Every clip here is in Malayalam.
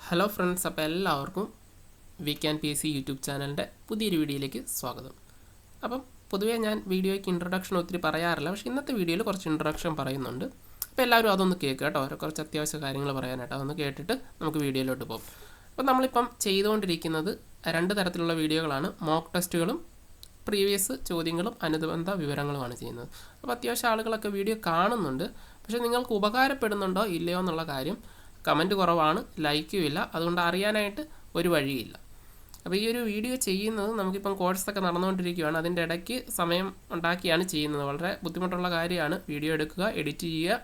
ഹലോ ഫ്രണ്ട്സ്, അപ്പോൾ എല്ലാവർക്കും we can P S C YouTube ചാനലിൻ്റെ പുതിയൊരു വീഡിയോയിലേക്ക് സ്വാഗതം. അപ്പം പൊതുവേ ഞാൻ വീഡിയോയ്ക്ക് ഇൻട്രൊഡക്ഷൻ ഒത്തിരി പറയാറില്ല, പക്ഷേ ഇന്നത്തെ വീഡിയോയിൽ കുറച്ച് ഇൻട്രൊഡക്ഷൻ പറയുന്നുണ്ട്. അപ്പോൾ എല്ലാവരും അതൊന്ന് കേൾക്കുക കേട്ടോ. കുറച്ച് അത്യാവശ്യ കാര്യങ്ങൾ പറയാനായിട്ട് അതൊന്ന് കേട്ടിട്ട് നമുക്ക് വീഡിയോയിലോട്ട് പോകും. അപ്പോൾ നമ്മളിപ്പം ചെയ്തുകൊണ്ടിരിക്കുന്നത് രണ്ട് തരത്തിലുള്ള വീഡിയോകളാണ്. മോക്ക് ടെസ്റ്റുകളും പ്രീവിയസ് ചോദ്യങ്ങളും അനുബന്ധ വിവരങ്ങളുമാണ് ചെയ്യുന്നത്. അപ്പോൾ അത്യാവശ്യം ആളുകളൊക്കെ വീഡിയോ കാണുന്നുണ്ട്, പക്ഷേ നിങ്ങൾക്ക് ഉപകാരപ്പെടുന്നുണ്ടോ ഇല്ലയോ എന്നുള്ള കാര്യം കമൻറ്റ് കുറവാണ്, ലൈക്കും ഇല്ല. അതുകൊണ്ട് അറിയാനായിട്ട് ഒരു വഴിയില്ല. അപ്പോൾ ഈ ഒരു വീഡിയോ ചെയ്യുന്നത് നമുക്കിപ്പം കോഴ്സൊക്കെ നടന്നുകൊണ്ടിരിക്കുകയാണ്. അതിൻ്റെ ഇടയ്ക്ക് സമയം ഉണ്ടാക്കിയാണ് ചെയ്യുന്നത്. വളരെ ബുദ്ധിമുട്ടുള്ള കാര്യമാണ്. വീഡിയോ എടുക്കുക, എഡിറ്റ് ചെയ്യുക,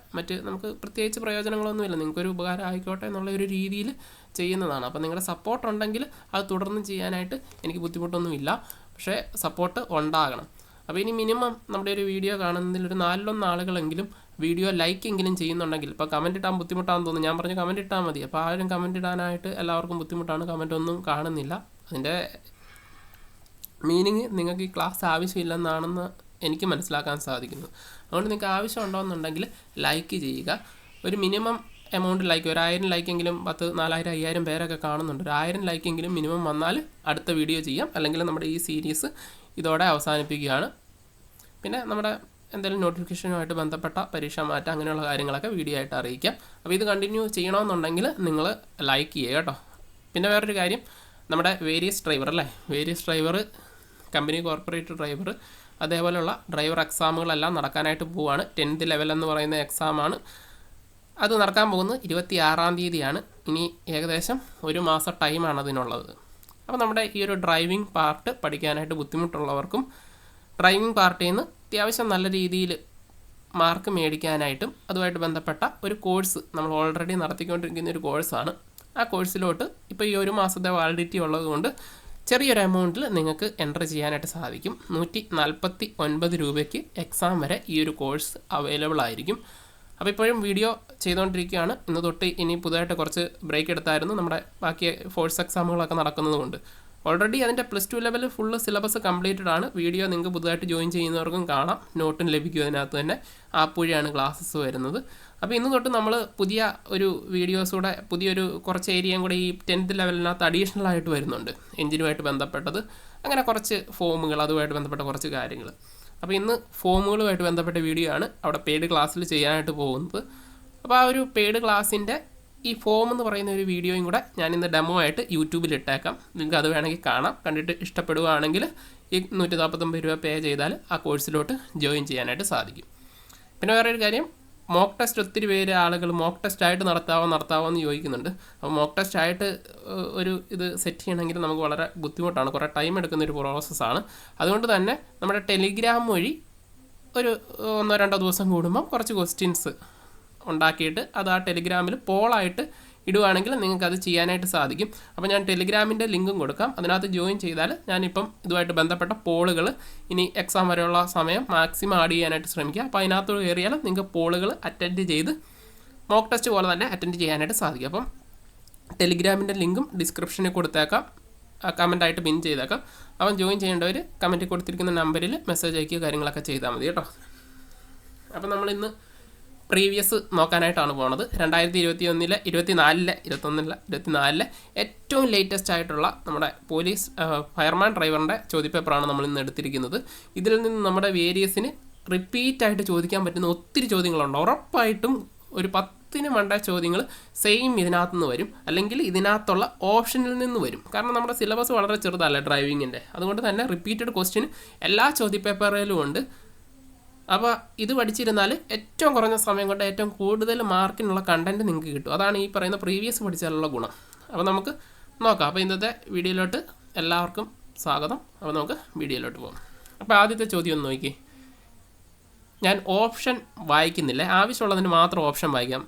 നമുക്ക് പ്രത്യേകിച്ച് പ്രയോജനങ്ങളൊന്നുമില്ല. നിങ്ങൾക്കൊരു ഉപകാരം ആയിക്കോട്ടെ എന്നുള്ള ഒരു രീതിയിൽ ചെയ്യുന്നതാണ്. അപ്പോൾ നിങ്ങളുടെ സപ്പോർട്ട് ഉണ്ടെങ്കിൽ അത് തുടർന്ന് ചെയ്യാനായിട്ട് എനിക്ക് ബുദ്ധിമുട്ടൊന്നുമില്ല, പക്ഷേ സപ്പോർട്ട് ഉണ്ടാകണം. അപ്പോൾ ഇനി മിനിമം നമ്മുടെ ഒരു വീഡിയോ കാണുന്നതിൽ ഒരു 4-1 ആളുകളെങ്കിലും വീഡിയോ ലൈക്കെങ്കിലും ചെയ്യുന്നുണ്ടെങ്കിൽ, ഇപ്പോൾ കമൻറ്റ് ഇടാൻ ബുദ്ധിമുട്ടാണെന്ന് തോന്നുന്നു. ഞാൻ പറഞ്ഞു കമൻറ്റ് ഇട്ടാൽ മതി. അപ്പോൾ ആരും കമൻറ്റ് ഇടാനായിട്ട് എല്ലാവർക്കും ബുദ്ധിമുട്ടാണ്, കമൻറ്റ് ഒന്നും കാണുന്നില്ല. അതിൻ്റെ മീനിങ് നിങ്ങൾക്ക് ഈ ക്ലാസ് ആവശ്യമില്ലെന്നാണെന്ന് എനിക്ക് മനസ്സിലാക്കാൻ സാധിക്കുന്നു. അതുകൊണ്ട് നിങ്ങൾക്ക് ആവശ്യമുണ്ടോയെന്നുണ്ടെങ്കിൽ ലൈക്ക് ചെയ്യുക. ഒരു മിനിമം എമൗണ്ട് ലൈക്ക്, 1000 ലൈക്കെങ്കിലും, 10, 4000, 5000 പേരൊക്കെ കാണുന്നുണ്ട്. 1000 ലൈക്കെങ്കിലും മിനിമം വന്നാൽ അടുത്ത വീഡിയോ ചെയ്യാം. അല്ലെങ്കിൽ നമ്മുടെ ഈ സീരീസ് ഇതോടെ അവസാനിപ്പിക്കുകയാണ്. പിന്നെ നമ്മുടെ എന്തെങ്കിലും നോട്ടിഫിക്കേഷനുമായിട്ട് ബന്ധപ്പെട്ട പരീക്ഷ മാറ്റം അങ്ങനെയുള്ള കാര്യങ്ങളൊക്കെ വീഡിയോ ആയിട്ട് അറിയിക്കാം. അപ്പോൾ ഇത് കണ്ടിന്യൂ ചെയ്യണമെന്നുണ്ടെങ്കിൽ നിങ്ങൾ ലൈക്ക് ചെയ്യുക കേട്ടോ. പിന്നെ വേറൊരു കാര്യം, നമ്മുടെ various driver, company corporate driver, അതേപോലെയുള്ള ഡ്രൈവർ എക്സാമുകളെല്ലാം നടക്കാനായിട്ട് പോവുകയാണ്. 10th ലെവൽ എന്ന് പറയുന്ന എക്സാമാണ്. അത് നടക്കാൻ പോകുന്നത് 26-ാം തീയതിയാണ്. ഇനി ഏകദേശം ഒരു മാസം ടൈമാണ് അതിനുള്ളത്. അപ്പോൾ നമ്മുടെ ഈ ഒരു ഡ്രൈവിംഗ് പാർട്ട് പഠിക്കാനായിട്ട് ബുദ്ധിമുട്ടുള്ളവർക്കും ഡ്രൈവിംഗ് പാർട്ടിൽ നിന്ന് അത്യാവശ്യം നല്ല രീതിയിൽ മാർക്ക് മേടിക്കാനായിട്ടും അതുമായിട്ട് ബന്ധപ്പെട്ട ഒരു കോഴ്സ് നമ്മൾ ഓൾറെഡി നടത്തിക്കൊണ്ടിരിക്കുന്ന ഒരു കോഴ്സാണ്. ആ കോഴ്സിലോട്ട് ഇപ്പോൾ ഈ ഒരു മാസത്തെ വാലിഡിറ്റി ഉള്ളതുകൊണ്ട് ചെറിയൊരു എമൗണ്ടിൽ നിങ്ങൾക്ക് എൻ്റർ ചെയ്യാനായിട്ട് സാധിക്കും. 149 രൂപയ്ക്ക് എക്സാം വരെ ഈ ഒരു കോഴ്സ് അവൈലബിൾ ആയിരിക്കും. അപ്പോൾ ഇപ്പോഴും വീഡിയോ ചെയ്തുകൊണ്ടിരിക്കുകയാണ്. ഇന്ന് തൊട്ട് ഇനി പുതുതായിട്ട് കുറച്ച് ബ്രേക്ക് എടുത്തായിരുന്നു. നമ്മുടെ ബാക്കി ഫോഴ്സ് എക്സാമുകളൊക്കെ നടക്കുന്നതുകൊണ്ട് ഓൾറെഡി അതിൻ്റെ +2 ലെവൽ ഫുള്ള് സിലബസ് കംപ്ലീറ്റഡ് ആണ്. വീഡിയോ നിങ്ങൾക്ക് പുതുതായിട്ട് ജോയിൻ ചെയ്യുന്നവർക്കും കാണാം, നോട്ടും ലഭിക്കും. അതിനകത്ത് തന്നെ ആപ്പ് വഴിയാണ് ക്ലാസ്സസ് വരുന്നത്. അപ്പോൾ ഇന്ന് തൊട്ട് നമ്മൾ പുതിയ ഒരു വീഡിയോസൂടെ പുതിയൊരു കുറച്ച് ഏരിയയും കൂടെ ഈ 10th ലെവലിനകത്ത് അഡീഷണൽ ആയിട്ട് വരുന്നുണ്ട്. എഞ്ചിനുമായിട്ട് ബന്ധപ്പെട്ടത്, അങ്ങനെ കുറച്ച് ഫോമുകൾ, അതുമായിട്ട് ബന്ധപ്പെട്ട കുറച്ച് കാര്യങ്ങൾ. അപ്പോൾ ഇന്ന് ഫോമുകളുമായിട്ട് ബന്ധപ്പെട്ട വീഡിയോ ആണ് അവിടെ പെയ്ഡ് ക്ലാസ്സിൽ ചെയ്യാനായിട്ട് പോകുന്നത്. അപ്പോൾ ആ ഒരു പെയ്ഡ് ക്ലാസ്സിൻ്റെ ഈ ഫോം എന്ന് പറയുന്ന ഒരു വീഡിയോയും കൂടെ ഞാൻ ഇന്ന് ഡെമോ ആയിട്ട് യൂട്യൂബിൽ ഇട്ടേക്കാം. നിങ്ങൾക്ക് അത് വേണമെങ്കിൽ കാണാം. കണ്ടിട്ട് ഇഷ്ടപ്പെടുകയാണെങ്കിൽ ഈ 149 രൂപ പേ ചെയ്താൽ ആ കോഴ്സിലോട്ട് ജോയിൻ ചെയ്യാനായിട്ട് സാധിക്കും. പിന്നെ വേറൊരു കാര്യം, മോക്ക് ടെസ്റ്റ് ഒത്തിരി പേര് ആളുകൾ മോക്ക് ടെസ്റ്റ് ആയിട്ട് നടത്താവോ എന്ന് ചോദിക്കുന്നുണ്ട്. അപ്പോൾ മോക്ക് ടെസ്റ്റ് ആയിട്ട് ഒരു ഇത് സെറ്റ് ചെയ്യണമെങ്കിൽ നമുക്ക് വളരെ ബുദ്ധിമുട്ടാണ്, കുറേ ടൈം എടുക്കുന്നൊരു പ്രോസസ്സാണ്. അതുകൊണ്ട് തന്നെ നമ്മുടെ ടെലിഗ്രാം വഴി ഒരു 1-2 ദിവസം കൂടുമ്പം കുറച്ച് ക്വസ്റ്റ്യൻസ് ഉണ്ടാക്കിയിട്ട് അത് ആ ടെലിഗ്രാമിൽ പോളായിട്ട് ഇടുവാണെങ്കിൽ നിങ്ങൾക്ക് അത് ചെയ്യാനായിട്ട് സാധിക്കും. അപ്പോൾ ഞാൻ ടെലിഗ്രാമിൻ്റെ ലിങ്കും കൊടുക്കാം. അതിനകത്ത് ജോയിൻ ചെയ്താൽ ഞാനിപ്പം ഇതുമായിട്ട് ബന്ധപ്പെട്ട പോളുകൾ ഇനി എക്സാം വരെയുള്ള സമയം മാക്സിമം ആഡ് ചെയ്യാനായിട്ട് ശ്രമിക്കുക. അപ്പോൾ അതിനകത്ത് കയറിയാൽ നിങ്ങൾക്ക് പോളുകൾ അറ്റൻഡ് ചെയ്ത് മോക്ക് ടെസ്റ്റ് പോലെ തന്നെ അറ്റൻഡ് ചെയ്യാനായിട്ട് സാധിക്കും. അപ്പം ടെലിഗ്രാമിൻ്റെ ലിങ്കും ഡിസ്ക്രിപ്ഷനിൽ കൊടുത്തേക്കാം, കമൻറ്റായിട്ട് പിൻ ചെയ്തേക്കാം. അപ്പം ജോയിൻ ചെയ്യേണ്ടവർ കമൻറ്റിൽ കൊടുത്തിരിക്കുന്ന നമ്പറിൽ മെസ്സേജ് അയക്കുക, കാര്യങ്ങളൊക്കെ ചെയ്താൽ മതി കേട്ടോ. അപ്പം നമ്മളിന്ന് പ്രീവിയസ് നോക്കാനായിട്ടാണ് പോകുന്നത്. 2024-ലെ ഏറ്റവും ലേറ്റസ്റ്റ് ആയിട്ടുള്ള നമ്മുടെ പോലീസ് ഫയർമാൻ ഡ്രൈവറിൻ്റെ ചോദ്യപേപ്പറാണ് നമ്മൾ ഇന്ന് എടുത്തിരിക്കുന്നത്. ഇതിൽ നിന്ന് നമ്മുടെ വേരിയസിന് റിപ്പീറ്റായിട്ട് ചോദിക്കാൻ പറ്റുന്ന ഒത്തിരി ചോദ്യങ്ങളുണ്ട്. ഉറപ്പായിട്ടും ഒരു 10ന് മണ്ട ചോദ്യങ്ങൾ സെയിം ഇതിനകത്തു നിന്ന് വരും, അല്ലെങ്കിൽ ഇതിനകത്തുള്ള ഓപ്ഷനിൽ നിന്ന് വരും. കാരണം നമ്മുടെ സിലബസ് വളരെ ചെറുതല്ല ഡ്രൈവിങ്ങിൻ്റെ. അതുകൊണ്ട് തന്നെ റിപ്പീറ്റഡ് ക്വസ്റ്റ്യൻ എല്ലാ ചോദ്യപേപ്പറിലും ഉണ്ട്. അപ്പോൾ ഇത് പഠിച്ചിരുന്നാൽ ഏറ്റവും കുറഞ്ഞ സമയം കൊണ്ട് ഏറ്റവും കൂടുതൽ മാർക്കിനുള്ള കണ്ടൻറ്റ് നിങ്ങൾക്ക് കിട്ടും. അതാണ് ഈ പറയുന്ന പ്രീവിയസ് പഠിച്ചാലുള്ള ഗുണം. അപ്പോൾ നമുക്ക് നോക്കാം. അപ്പോൾ ഇന്നത്തെ വീഡിയോയിലോട്ട് എല്ലാവർക്കും സ്വാഗതം. അപ്പോൾ നമുക്ക് വീഡിയോയിലോട്ട് പോകാം. അപ്പോൾ ആദ്യത്തെ ചോദ്യം ഒന്ന് നോക്കി. ഞാൻ ഓപ്ഷൻ വായിക്കുന്നില്ല, ആവശ്യമുള്ളതിന് മാത്രം ഓപ്ഷൻ വായിക്കാം.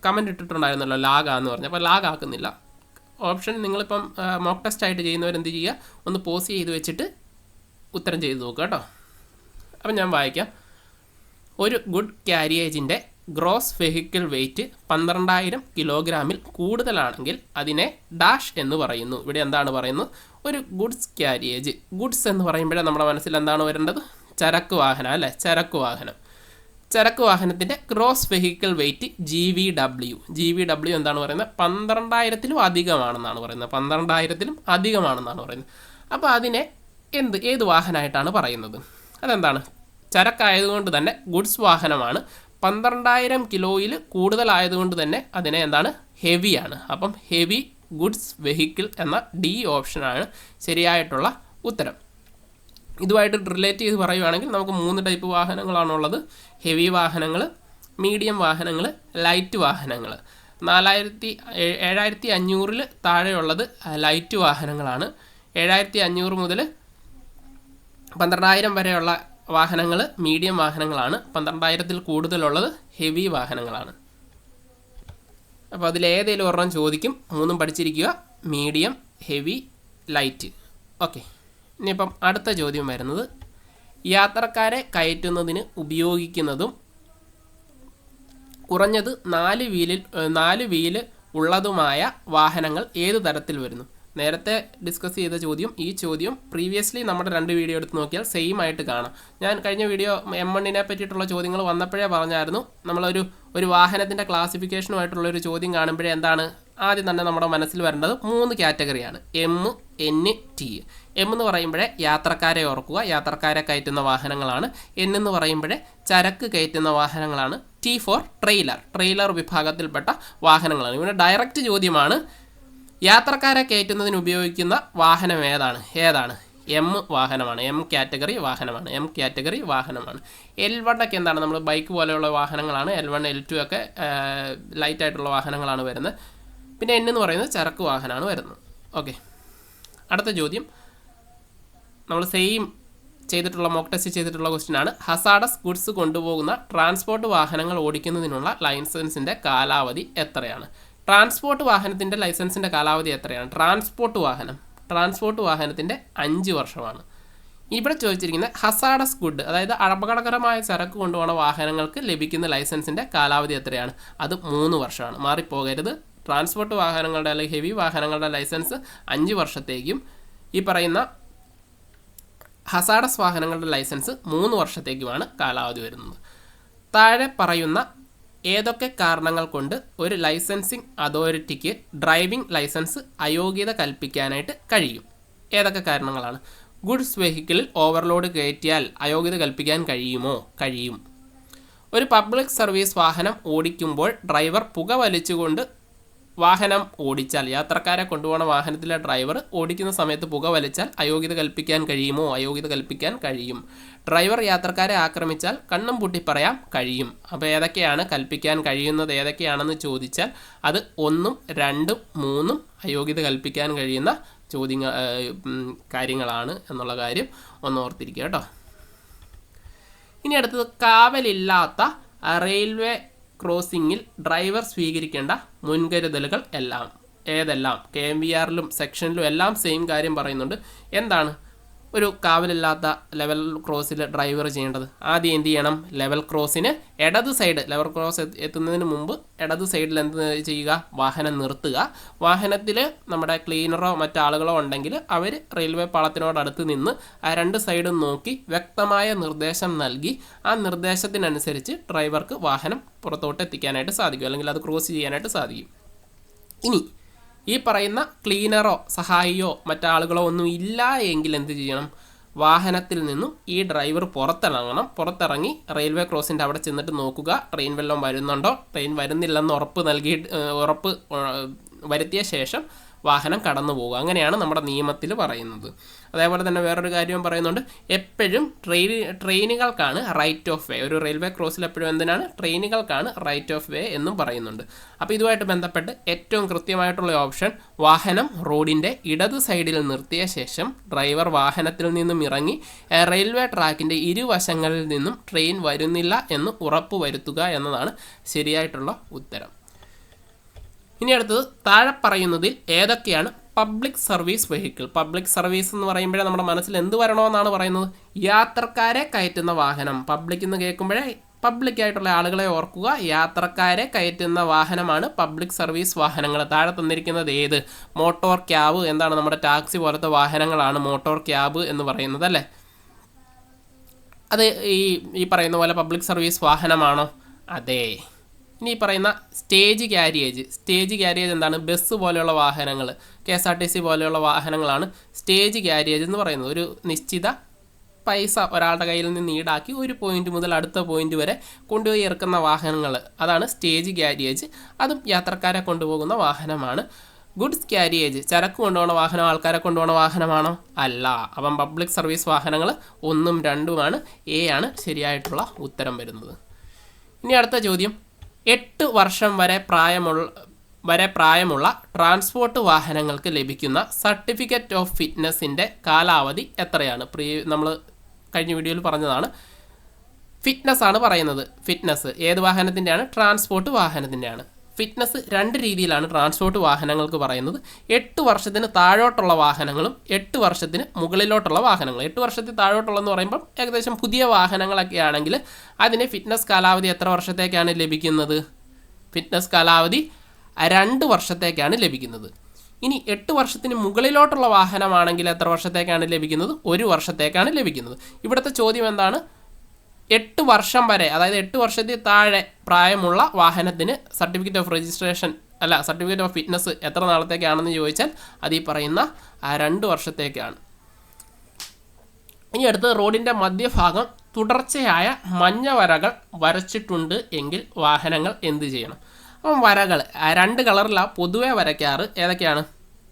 കമൻറ്റ് ഇട്ടിട്ടുണ്ടായിരുന്നല്ലോ ലാഗാന്ന് പറഞ്ഞു, അപ്പോൾ ലാഗ് ആക്കുന്നില്ല. ഓപ്ഷൻ നിങ്ങളിപ്പം മോക്ക് ടെസ്റ്റ് ആയിട്ട് ചെയ്യുന്നവരെന്ത് ചെയ്യുക, ഒന്ന് പോസ് ചെയ്ത് വെച്ചിട്ട് ഉത്തരം ചെയ്ത് നോക്കുക കേട്ടോ. അപ്പം ഞാൻ വായിക്കാം. ഒരു ഗുഡ് ക്യാരിയേജിൻ്റെ ഗ്രോസ് വെഹിക്കിൾ വെയ്റ്റ് 12,000 കിലോഗ്രാമിൽ കൂടുതലാണെങ്കിൽ അതിനെ ഡാഷ് എന്ന് പറയുന്നു. ഇവിടെ എന്താണ് പറയുന്നത്? ഒരു ഗുഡ്സ് ക്യാരിയേജ്. ഗുഡ്സ് എന്ന് പറയുമ്പോഴേ നമ്മുടെ മനസ്സിൽ എന്താണ് വരേണ്ടത്? ചരക്ക് വാഹനം അല്ലേ, ചരക്ക് വാഹനം. ചരക്ക് വാഹനത്തിൻ്റെ ഗ്രോസ് വെഹിക്കിൾ വെയിറ്റ് GVW എന്താണ് പറയുന്നത്? 12,000-ലും അധികമാണെന്നാണ് പറയുന്നത്. 12,000-ലും അധികമാണെന്നാണ് പറയുന്നത്. അപ്പോൾ അതിനെ ഏത് വാഹനമായിട്ടാണ് പറയുന്നത്? അതെന്താണ്? ചരക്കായതുകൊണ്ട് തന്നെ ഗുഡ്സ് വാഹനമാണ്. 12,000 കിലോയിൽ കൂടുതലായതുകൊണ്ട് തന്നെ അതിനെ എന്താണ്? ഹെവിയാണ്. അപ്പം ഹെവി ഗുഡ്സ് വെഹിക്കിൾ എന്ന D ഓപ്ഷനാണ് ശരിയായിട്ടുള്ള ഉത്തരം. ഇതുമായിട്ട് റിലേറ്റ് ചെയ്ത് പറയുകയാണെങ്കിൽ നമുക്ക് 3 ടൈപ്പ് വാഹനങ്ങളാണുള്ളത്. ഹെവി വാഹനങ്ങൾ, മീഡിയം വാഹനങ്ങൾ, ലൈറ്റ് വാഹനങ്ങൾ. 7,500-ൽ താഴെയുള്ളത് ലൈറ്റ് വാഹനങ്ങളാണ്. 7,500 മുതൽ 12,000 വരെയുള്ള വാഹനങ്ങൾ മീഡിയം വാഹനങ്ങളാണ്. 12,000-ൽ കൂടുതലുള്ളത് ഹെവി വാഹനങ്ങളാണ്. അപ്പോൾ അതിലേതെങ്കിലും ഒരെണ്ണം ചോദിക്കും. 3 പഠിച്ചിരിക്കുക: മീഡിയം, ഹെവി, ലൈറ്റ്. ഓക്കെ. ഇനിയിപ്പം അടുത്ത ചോദ്യം വരുന്നത്, യാത്രക്കാരെ കയറ്റുന്നതിന് ഉപയോഗിക്കുന്നതും കുറഞ്ഞത് 4 വീല് ഉള്ളതുമായ വാഹനങ്ങൾ ഏത് തരത്തിൽ വരുന്നു? നേരത്തെ ഡിസ്കസ് ചെയ്ത ചോദ്യം, ഈ ചോദ്യം പ്രീവിയസ്ലി നമ്മുടെ 2 വീഡിയോ എടുത്ത് നോക്കിയാൽ സെയിം ആയിട്ട് കാണാം. ഞാൻ കഴിഞ്ഞ വീഡിയോ M1-നെ പറ്റിയിട്ടുള്ള ചോദ്യങ്ങൾ വന്നപ്പോഴേ പറഞ്ഞായിരുന്നു, നമ്മളൊരു വാഹനത്തിൻ്റെ ക്ലാസിഫിക്കേഷനുമായിട്ടുള്ളൊരു ചോദ്യം കാണുമ്പോഴേ എന്താണ് ആദ്യം തന്നെ നമ്മുടെ മനസ്സിൽ വരേണ്ടത്? 3 കാറ്റഗറിയാണ്: M, N, T. M എന്ന് പറയുമ്പോഴേ യാത്രക്കാരെ ഓർക്കുക, യാത്രക്കാരെ കയറ്റുന്ന വാഹനങ്ങളാണ്. N എന്ന് പറയുമ്പോഴേ ചരക്ക് കയറ്റുന്ന വാഹനങ്ങളാണ്. T ഫോർ ട്രെയിലർ വിഭാഗത്തിൽപ്പെട്ട വാഹനങ്ങളാണ്. ഇവിടെ ഡയറക്റ്റ് ചോദ്യമാണ്, യാത്രക്കാരെ കയറ്റുന്നതിന് ഉപയോഗിക്കുന്ന വാഹനം ഏതാണ്? M വാഹനമാണ്. M കാറ്റഗറി വാഹനമാണ്. L1 ഒക്കെ എന്താണ്? നമ്മൾ ബൈക്ക് പോലെയുള്ള വാഹനങ്ങളാണ്. L1, L2 ഒക്കെ ലൈറ്റായിട്ടുള്ള വാഹനങ്ങളാണ് വരുന്നത്. പിന്നെ N എന്ന് പറയുന്നത് ചരക്ക് വാഹനമാണ് വരുന്നത്. ഓക്കെ. അടുത്ത ചോദ്യം നമ്മൾ സെയിം ചെയ്തിട്ടുള്ള മോക്ക് ടെസ്റ്റ് ചെയ്തിട്ടുള്ള ക്വസ്റ്റ്യനാണ്. ഹസാഡസ് ഗുഡ്സ് കൊണ്ടുപോകുന്ന ട്രാൻസ്പോർട്ട് വാഹനങ്ങൾ ഓടിക്കുന്നതിനുള്ള ലൈസൻസിൻ്റെ കാലാവധി എത്രയാണ്? ട്രാൻസ്പോർട്ട് വാഹനത്തിൻ്റെ ലൈസൻസിൻ്റെ കാലാവധി എത്രയാണ്? ട്രാൻസ്പോർട്ട് വാഹനത്തിൻ്റെ 5 വർഷമാണ്. ഇവിടെ ചോദിച്ചിരിക്കുന്നത് ഹസാഡസ് ഗുഡ്, അതായത് അപകടകരമായ ചരക്ക് കൊണ്ടുപോകുന്ന വാഹനങ്ങൾക്ക് ലഭിക്കുന്ന ലൈസൻസിൻ്റെ കാലാവധി എത്രയാണ്? അത് 3 വർഷമാണ്. മാറിപ്പോകരുത്. ട്രാൻസ്പോർട്ട് വാഹനങ്ങളുടെ അല്ലെങ്കിൽ ഹെവി വാഹനങ്ങളുടെ ലൈസൻസ് 5 വർഷത്തേക്കും ഈ പറയുന്ന ഹസാഡസ് വാഹനങ്ങളുടെ ലൈസൻസ് 3 വർഷത്തേക്കുമാണ് കാലാവധി വരുന്നത്. താഴെ പറയുന്ന ഏതൊക്കെ കാരണങ്ങൾ കൊണ്ട് ഒരു ലൈസൻസിങ് അതോറിറ്റിക്ക് ഡ്രൈവിംഗ് ലൈസൻസ് അയോഗ്യത കൽപ്പിക്കാനായിട്ട് കഴിയും? ഏതൊക്കെ കാരണങ്ങളാണ്? ഗുഡ്സ് വെഹിക്കിളിൽ ഓവർലോഡ് കയറ്റിയാൽ അയോഗ്യത കൽപ്പിക്കാൻ കഴിയും. ഒരു പബ്ലിക് സർവീസ് വാഹനം ഓടിക്കുമ്പോൾ ഡ്രൈവർ പുക വലിച്ചുകൊണ്ട് വാഹനം ഓടിച്ചാൽ, യാത്രക്കാരെ കൊണ്ടുപോകുന്ന വാഹനത്തിലെ ഡ്രൈവർ ഓടിക്കുന്ന സമയത്ത് പുക വലിച്ചാൽ അയോഗ്യത കൽപ്പിക്കാൻ കഴിയുമോ? അയോഗ്യത കൽപ്പിക്കാൻ കഴിയും. ഡ്രൈവർ യാത്രക്കാരെ ആക്രമിച്ചാൽ കണ്ണും പൂട്ടി പറയാം കഴിയും. അപ്പോൾ ഏതൊക്കെയാണ് കൽപ്പിക്കാൻ കഴിയുന്നത് ഏതൊക്കെയാണെന്ന് ചോദിച്ചാൽ അത് 1, 2, 3 അയോഗ്യത കൽപ്പിക്കാൻ കഴിയുന്ന കാര്യങ്ങളാണ് എന്നുള്ള കാര്യം ഒന്ന് ഓർത്തിരിക്കുക കേട്ടോ. ഇനി അടുത്തത്, കാവലില്ലാത്ത റെയിൽവേ ക്രോസിങ്ങിൽ ഡ്രൈവർ സ്വീകരിക്കേണ്ട മുൻകരുതലുകൾ ഏതെല്ലാം? KMVR-ലും സെക്ഷനിലും എല്ലാം സെയിം കാര്യം പറയുന്നുണ്ട്. എന്താണ് ഒരു കാവലില്ലാത്ത ലെവൽ ക്രോസിൽ ഡ്രൈവർ ചെയ്യേണ്ടത്? ആദ്യം എന്ത് ചെയ്യണം? ലെവൽ ക്രോസിന് ലെവൽ ക്രോസ് എത്തുന്നതിന് മുമ്പ് ഇടത് സൈഡിൽ എന്ത് ചെയ്യുക? വാഹനം നിർത്തുക. വാഹനത്തിൽ നമ്മുടെ ക്ലീനറോ മറ്റാളുകളോ ഉണ്ടെങ്കിൽ അവർ റെയിൽവേ പാളത്തിനോടടുത്ത് നിന്ന് ആ 2 സൈഡും നോക്കി വ്യക്തമായ നിർദ്ദേശം നൽകി ആ നിർദ്ദേശത്തിനനുസരിച്ച് ഡ്രൈവർക്ക് വാഹനം പുറത്തോട്ട് എത്തിക്കാനായിട്ട് സാധിക്കും, അല്ലെങ്കിൽ അത് ക്രോസ് ചെയ്യാനായിട്ട് സാധിക്കും. ഇനി ഈ പറയുന്ന ക്ലീനറോ സഹായിയോ മറ്റാളുകളോ ഒന്നും ഇല്ല എങ്കിൽ എന്ത് ചെയ്യണം? വാഹനത്തിൽ നിന്നും ഈ ഡ്രൈവർ പുറത്തിറങ്ങി റെയിൽവേ ക്രോസിൻ്റെ അവിടെ ചെന്നിട്ട് നോക്കുക, ട്രെയിൻ വല്ലതും വരുന്നുണ്ടോ, ട്രെയിൻ വരുന്നില്ലെന്ന് ഉറപ്പ് വരുത്തിയ ശേഷം വാഹനം കടന്നു പോകുക. അങ്ങനെയാണ് നമ്മുടെ നിയമത്തിൽ പറയുന്നത്. അതേപോലെ തന്നെ വേറൊരു കാര്യം പറയുന്നുണ്ട്, എപ്പോഴും ട്രെയിനുകൾക്കാണ് റൈറ്റ് ഓഫ് വേ. ഒരു റെയിൽവേ ക്രോസിൽ എപ്പോഴും എന്തിനാണ്? ട്രെയിനുകൾക്കാണ് റൈറ്റ് ഓഫ് വേ എന്നും പറയുന്നുണ്ട്. അപ്പോൾ ഇതുമായിട്ട് ബന്ധപ്പെട്ട് ഏറ്റവും കൃത്യമായിട്ടുള്ള ഓപ്ഷൻ, വാഹനം റോഡിൻ്റെ ഇടത് സൈഡിൽ നിർത്തിയ ശേഷം ഡ്രൈവർ വാഹനത്തിൽ നിന്നും ഇറങ്ങി റെയിൽവേ ട്രാക്കിൻ്റെ ഇരുവശങ്ങളിൽ നിന്നും ട്രെയിൻ വരുന്നില്ല എന്ന് ഉറപ്പ് വരുത്തുക എന്നതാണ് ശരിയായിട്ടുള്ള ഉത്തരം. ഇനി അടുത്തത്, താഴെ പറയുന്നതിൽ ഏതൊക്കെയാണ് public service vehicle? Public service എന്ന് പറയുമ്പോഴേ നമ്മുടെ മനസ്സിൽ എന്ത് വരണമെന്നാണ് പറയുന്നത്? യാത്രക്കാരെ കയറ്റുന്ന വാഹനം. പബ്ലിക് എന്ന് കേൾക്കുമ്പോഴേ പബ്ലിക്കായിട്ടുള്ള ആളുകളെ ഓർക്കുക. യാത്രക്കാരെ കയറ്റുന്ന വാഹനമാണ് പബ്ലിക് സർവീസ് വാഹനങ്ങൾ. താഴെ തന്നിരിക്കുന്നത് ഏത്? Motor cab. എന്താണ്? നമ്മുടെ ടാക്സി പോലത്തെ വാഹനങ്ങളാണ് മോട്ടോർ ക്യാബ് എന്ന് പറയുന്നത്, അല്ലേ? അത് ഈ പറയുന്ന പോലെ പബ്ലിക് സർവീസ് വാഹനമാണോ? അതെ. ഇനി ഈ പറയുന്ന സ്റ്റേജ് ക്യാരിയേജ് എന്താണ്? ബസ് പോലെയുള്ള വാഹനങ്ങൾ, KSRTC പോലെയുള്ള വാഹനങ്ങളാണ് സ്റ്റേജ് ക്യാരിയേജ് എന്ന് പറയുന്നത്. ഒരു നിശ്ചിത പൈസ ഒരാളുടെ കയ്യിൽ നിന്ന് ഈടാക്കി ഒരു പോയിന്റ് മുതൽ അടുത്ത പോയിന്റ് വരെ കൊണ്ടുപോയി ഇറക്കുന്ന വാഹനങ്ങൾ, അതാണ് സ്റ്റേജ് ക്യാരിയേജ്. അതും യാത്രക്കാരെ കൊണ്ടുപോകുന്ന വാഹനമാണ്. ഗുഡ്സ് ക്യാരിയേജ്, ചരക്ക് കൊണ്ടുപോകുന്ന വാഹനം ആൾക്കാരെ കൊണ്ടുപോകുന്ന വാഹനമാണോ? അല്ല. അപ്പം പബ്ലിക് സർവീസ് വാഹനങ്ങൾ 1ഉം 2ഉമാണ്. എ ആണ് ശരിയായിട്ടുള്ള ഉത്തരം വരുന്നത്. ഇനി അടുത്ത ചോദ്യം, 8 വർഷം വരെ പ്രായമുള്ള ട്രാൻസ്പോർട്ട് വാഹനങ്ങൾക്ക് ലഭിക്കുന്ന സർട്ടിഫിക്കറ്റ് ഓഫ് ഫിറ്റ്നസിൻ്റെ കാലാവധി എത്രയാണ്? നമ്മൾ കഴിഞ്ഞ വീഡിയോയിൽ പറഞ്ഞതാണ്. ഫിറ്റ്നസ് ആണ് പറയുന്നത്. ഫിറ്റ്നസ് ഏത് വാഹനത്തിൻ്റെയാണ്? ട്രാൻസ്പോർട്ട് വാഹനത്തിൻ്റെയാണ്. ഫിറ്റ്നസ് 2 രീതിയിലാണ് ട്രാൻസ്പോർട്ട് വാഹനങ്ങൾക്ക് പറയുന്നത്. 8 വർഷത്തിന് താഴോട്ടുള്ള വാഹനങ്ങളും 8 വർഷത്തിന് മുകളിലോട്ടുള്ള വാഹനങ്ങൾ. 8 വർഷത്തിൽ താഴോട്ടുള്ളതെന്ന് പറയുമ്പം ഏകദേശം പുതിയ വാഹനങ്ങളൊക്കെ ആണെങ്കിൽ അതിന് ഫിറ്റ്നസ് കാലാവധി എത്ര വർഷത്തേക്കാണ് ലഭിക്കുന്നത്? ഫിറ്റ്നസ് കാലാവധി 2 വർഷത്തേക്കാണ് ലഭിക്കുന്നത്. ഇനി 8 വർഷത്തിന് മുകളിലോട്ടുള്ള വാഹനമാണെങ്കിൽ എത്ര വർഷത്തേക്കാണ് ലഭിക്കുന്നത്? 1 വർഷത്തേക്കാണ് ലഭിക്കുന്നത്. ഇവിടുത്തെ ചോദ്യം എന്താണ്? 8 വർഷം വരെ, അതായത് 8 വർഷത്തിൽ താഴെ പ്രായമുള്ള വാഹനത്തിന് സർട്ടിഫിക്കറ്റ് ഓഫ് ഫിറ്റ്നസ് എത്ര നാളത്തേക്കാണെന്ന് ചോദിച്ചാൽ അത് ഈ പറയുന്ന 2 വർഷത്തേക്കാണ്. ഇനി അടുത്തത്, റോഡിൻ്റെ മധ്യഭാഗം തുടർച്ചയായ മഞ്ഞ വരകൾ വരച്ചിട്ടുണ്ട് എങ്കിൽ വാഹനങ്ങൾ എന്ത് ചെയ്യണം? അപ്പം വരകൾ 2 കളറിലാണ് പൊതുവെ വരയ്ക്കാറ്. ഏതൊക്കെയാണ്?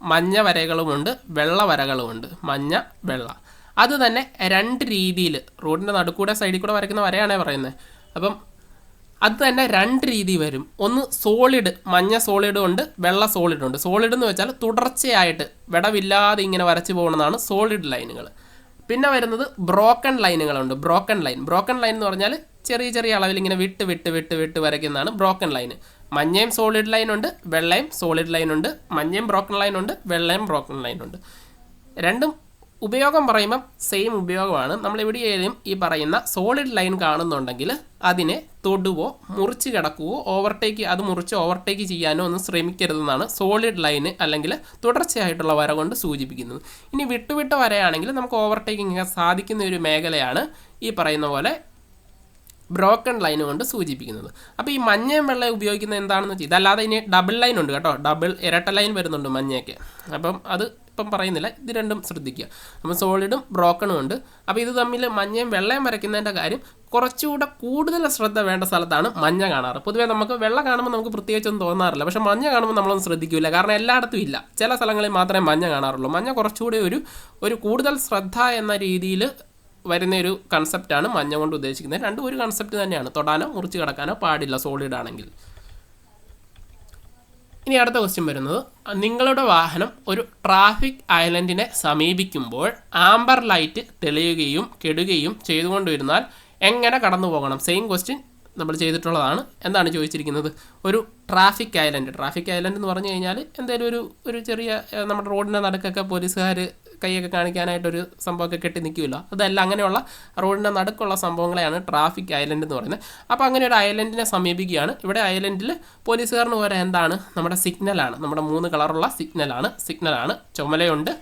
മഞ്ഞ വരകളുമുണ്ട്, വെള്ള വരകളുമുണ്ട്. മഞ്ഞ, വെള്ള. അത് തന്നെ 2 രീതിയിൽ, റോഡിൻ്റെ നടുക്കൂടെ സൈഡിൽ കൂടെ വരയ്ക്കുന്ന വരയാണേ പറയുന്നത്. അപ്പം അത് തന്നെ 2 രീതി വരും. ഒന്ന് സോളിഡ്, മഞ്ഞ സോളിഡും ഉണ്ട്, വെള്ള സോളിഡും ഉണ്ട്. സോളിഡ് എന്ന് വെച്ചാൽ തുടർച്ചയായിട്ട് വിടവില്ലാതെ ഇങ്ങനെ വരച്ച് പോകുന്നതാണ് സോളിഡ് ലൈനുകൾ. പിന്നെ വരുന്നത് ബ്രോക്കൺ ലൈനുകളുണ്ട്. ബ്രോക്കൺ ലൈൻ എന്ന് പറഞ്ഞാൽ ചെറിയ ചെറിയ അളവിൽ ഇങ്ങനെ വിട്ട് വരയ്ക്കുന്നതാണ് ബ്രോക്കൺ ലൈൻ. മഞ്ഞയും സോളിഡ് ലൈൻ ഉണ്ട്, വെള്ളയും സോളിഡ് ലൈൻ ഉണ്ട്. മഞ്ഞയും ബ്രോക്കൺ ലൈൻ ഉണ്ട്, വെള്ളയും ബ്രോക്കൺ ലൈൻ ഉണ്ട്. രണ്ടും ഉപയോഗം പറയുമ്പം സെയിം ഉപയോഗമാണ്. നമ്മൾ എവിടെയായാലും ഈ പറയുന്ന സോളിഡ് ലൈൻ കാണുന്നുണ്ടെങ്കിൽ അതിനെ തൊടുവോ മുറിച്ച് കിടക്കുവോ അത് മുറിച്ച് ഓവർടേക്ക് ചെയ്യാനോ ഒന്നും ശ്രമിക്കരുതെന്നാണ് സോളിഡ് ലൈന് അല്ലെങ്കിൽ തുടർച്ചയായിട്ടുള്ള വര കൊണ്ട് സൂചിപ്പിക്കുന്നത്. ഇനി വിട്ടുവിട്ട വരയാണെങ്കിൽ നമുക്ക് ഓവർടേക്കിങ് സാധിക്കുന്ന ഒരു മേഖലയാണ് ഈ പറയുന്ന പോലെ ബ്രോക്കൺ ലൈൻ കൊണ്ട് സൂചിപ്പിക്കുന്നത്. അപ്പോൾ ഈ മഞ്ഞയും വെള്ളയും ഉപയോഗിക്കുന്നത് എന്താണെന്ന് വെച്ചാൽ, ഇതല്ലാതെ ഇനി ഡബിൾ ലൈൻ ഉണ്ട് കേട്ടോ. ഇരട്ട ലൈൻ വരുന്നുണ്ട് മഞ്ഞയൊക്കെ. അപ്പം അത് ഇപ്പം പറയുന്നില്ല, ഇത് രണ്ടും ശ്രദ്ധിക്കുക. അപ്പം സോളിഡും ബ്രോക്കണും ഉണ്ട്. അപ്പോൾ ഇത് തമ്മിൽ മഞ്ഞയും വെള്ളയും വരയ്ക്കുന്നതിൻ്റെ കാര്യം കുറച്ചുകൂടെ കൂടുതൽ ശ്രദ്ധ വേണ്ട സ്ഥലത്താണ് മഞ്ഞ കാണാറ്. പൊതുവേ നമുക്ക് വെള്ള കാണുമ്പോൾ നമുക്ക് പ്രത്യേകിച്ചൊന്നും തോന്നാറില്ല, പക്ഷേ മഞ്ഞ കാണുമ്പോൾ നമ്മളൊന്നും ശ്രദ്ധിക്കില്ല. കാരണം എല്ലായിടത്തും ഇല്ല, ചില സ്ഥലങ്ങളിൽ മാത്രമേ മഞ്ഞ കാണാറുള്ളൂ. മഞ്ഞ കുറച്ചുകൂടി ഒരു കൂടുതൽ ശ്രദ്ധ എന്ന രീതിയിൽ വരുന്ന ഒരു കൺസെപ്റ്റാണ് മഞ്ഞ കൊണ്ട് ഉദ്ദേശിക്കുന്നത്. രണ്ടും ഒരു കൺസെപ്റ്റ് തന്നെയാണ്. തൊടാനോ മുറിച്ച് കിടക്കാനോ പാടില്ല സോളിഡ് ആണെങ്കിൽ. ഇനി അടുത്ത ക്വസ്റ്റ്യൻ വരുന്നത്, നിങ്ങളുടെ വാഹനം ഒരു ട്രാഫിക് ഐലൻഡിനെ സമീപിക്കുമ്പോൾ ആംബർ ലൈറ്റ് തെളിയുകയും കെടുകയും ചെയ്തുകൊണ്ടിരുന്നാൽ എങ്ങനെ കടന്നു പോകണം? സെയിം ക്വസ്റ്റ്യൻ നമ്മൾ ചെയ്തിട്ടുള്ളതാണ്. എന്താണ് ചോദിച്ചിരിക്കുന്നത്? ഒരു ട്രാഫിക് ഐലൻഡ് എന്ന് പറഞ്ഞു കഴിഞ്ഞാൽ എന്തെങ്കിലും ഒരു ചെറിയ നമ്മുടെ റോഡിൻ്റെ നടുക്കൊക്കെ പോലീസുകാർ കൈയൊക്കെ കാണിക്കാനായിട്ടൊരു സംഭവമൊക്കെ കെട്ടി നിൽക്കുമല്ലോ, അതല്ല, അങ്ങനെയുള്ള റോഡിൻ്റെ നടുക്കുള്ള സംഭവങ്ങളെയാണ് ട്രാഫിക് ഐലൻഡ് എന്ന് പറയുന്നത്. അപ്പോൾ അങ്ങനെ ഒരു ഐലൻഡിനെ സമീപിക്കുകയാണ്. ഇവിടെ ഐലൻഡിൽ പോലീസുകാരന് പോലെ എന്താണ്? നമ്മുടെ സിഗ്നലാണ്. നമ്മുടെ 3 കളറുള്ള സിഗ്നലാണ്. ചുമലയുണ്ട്,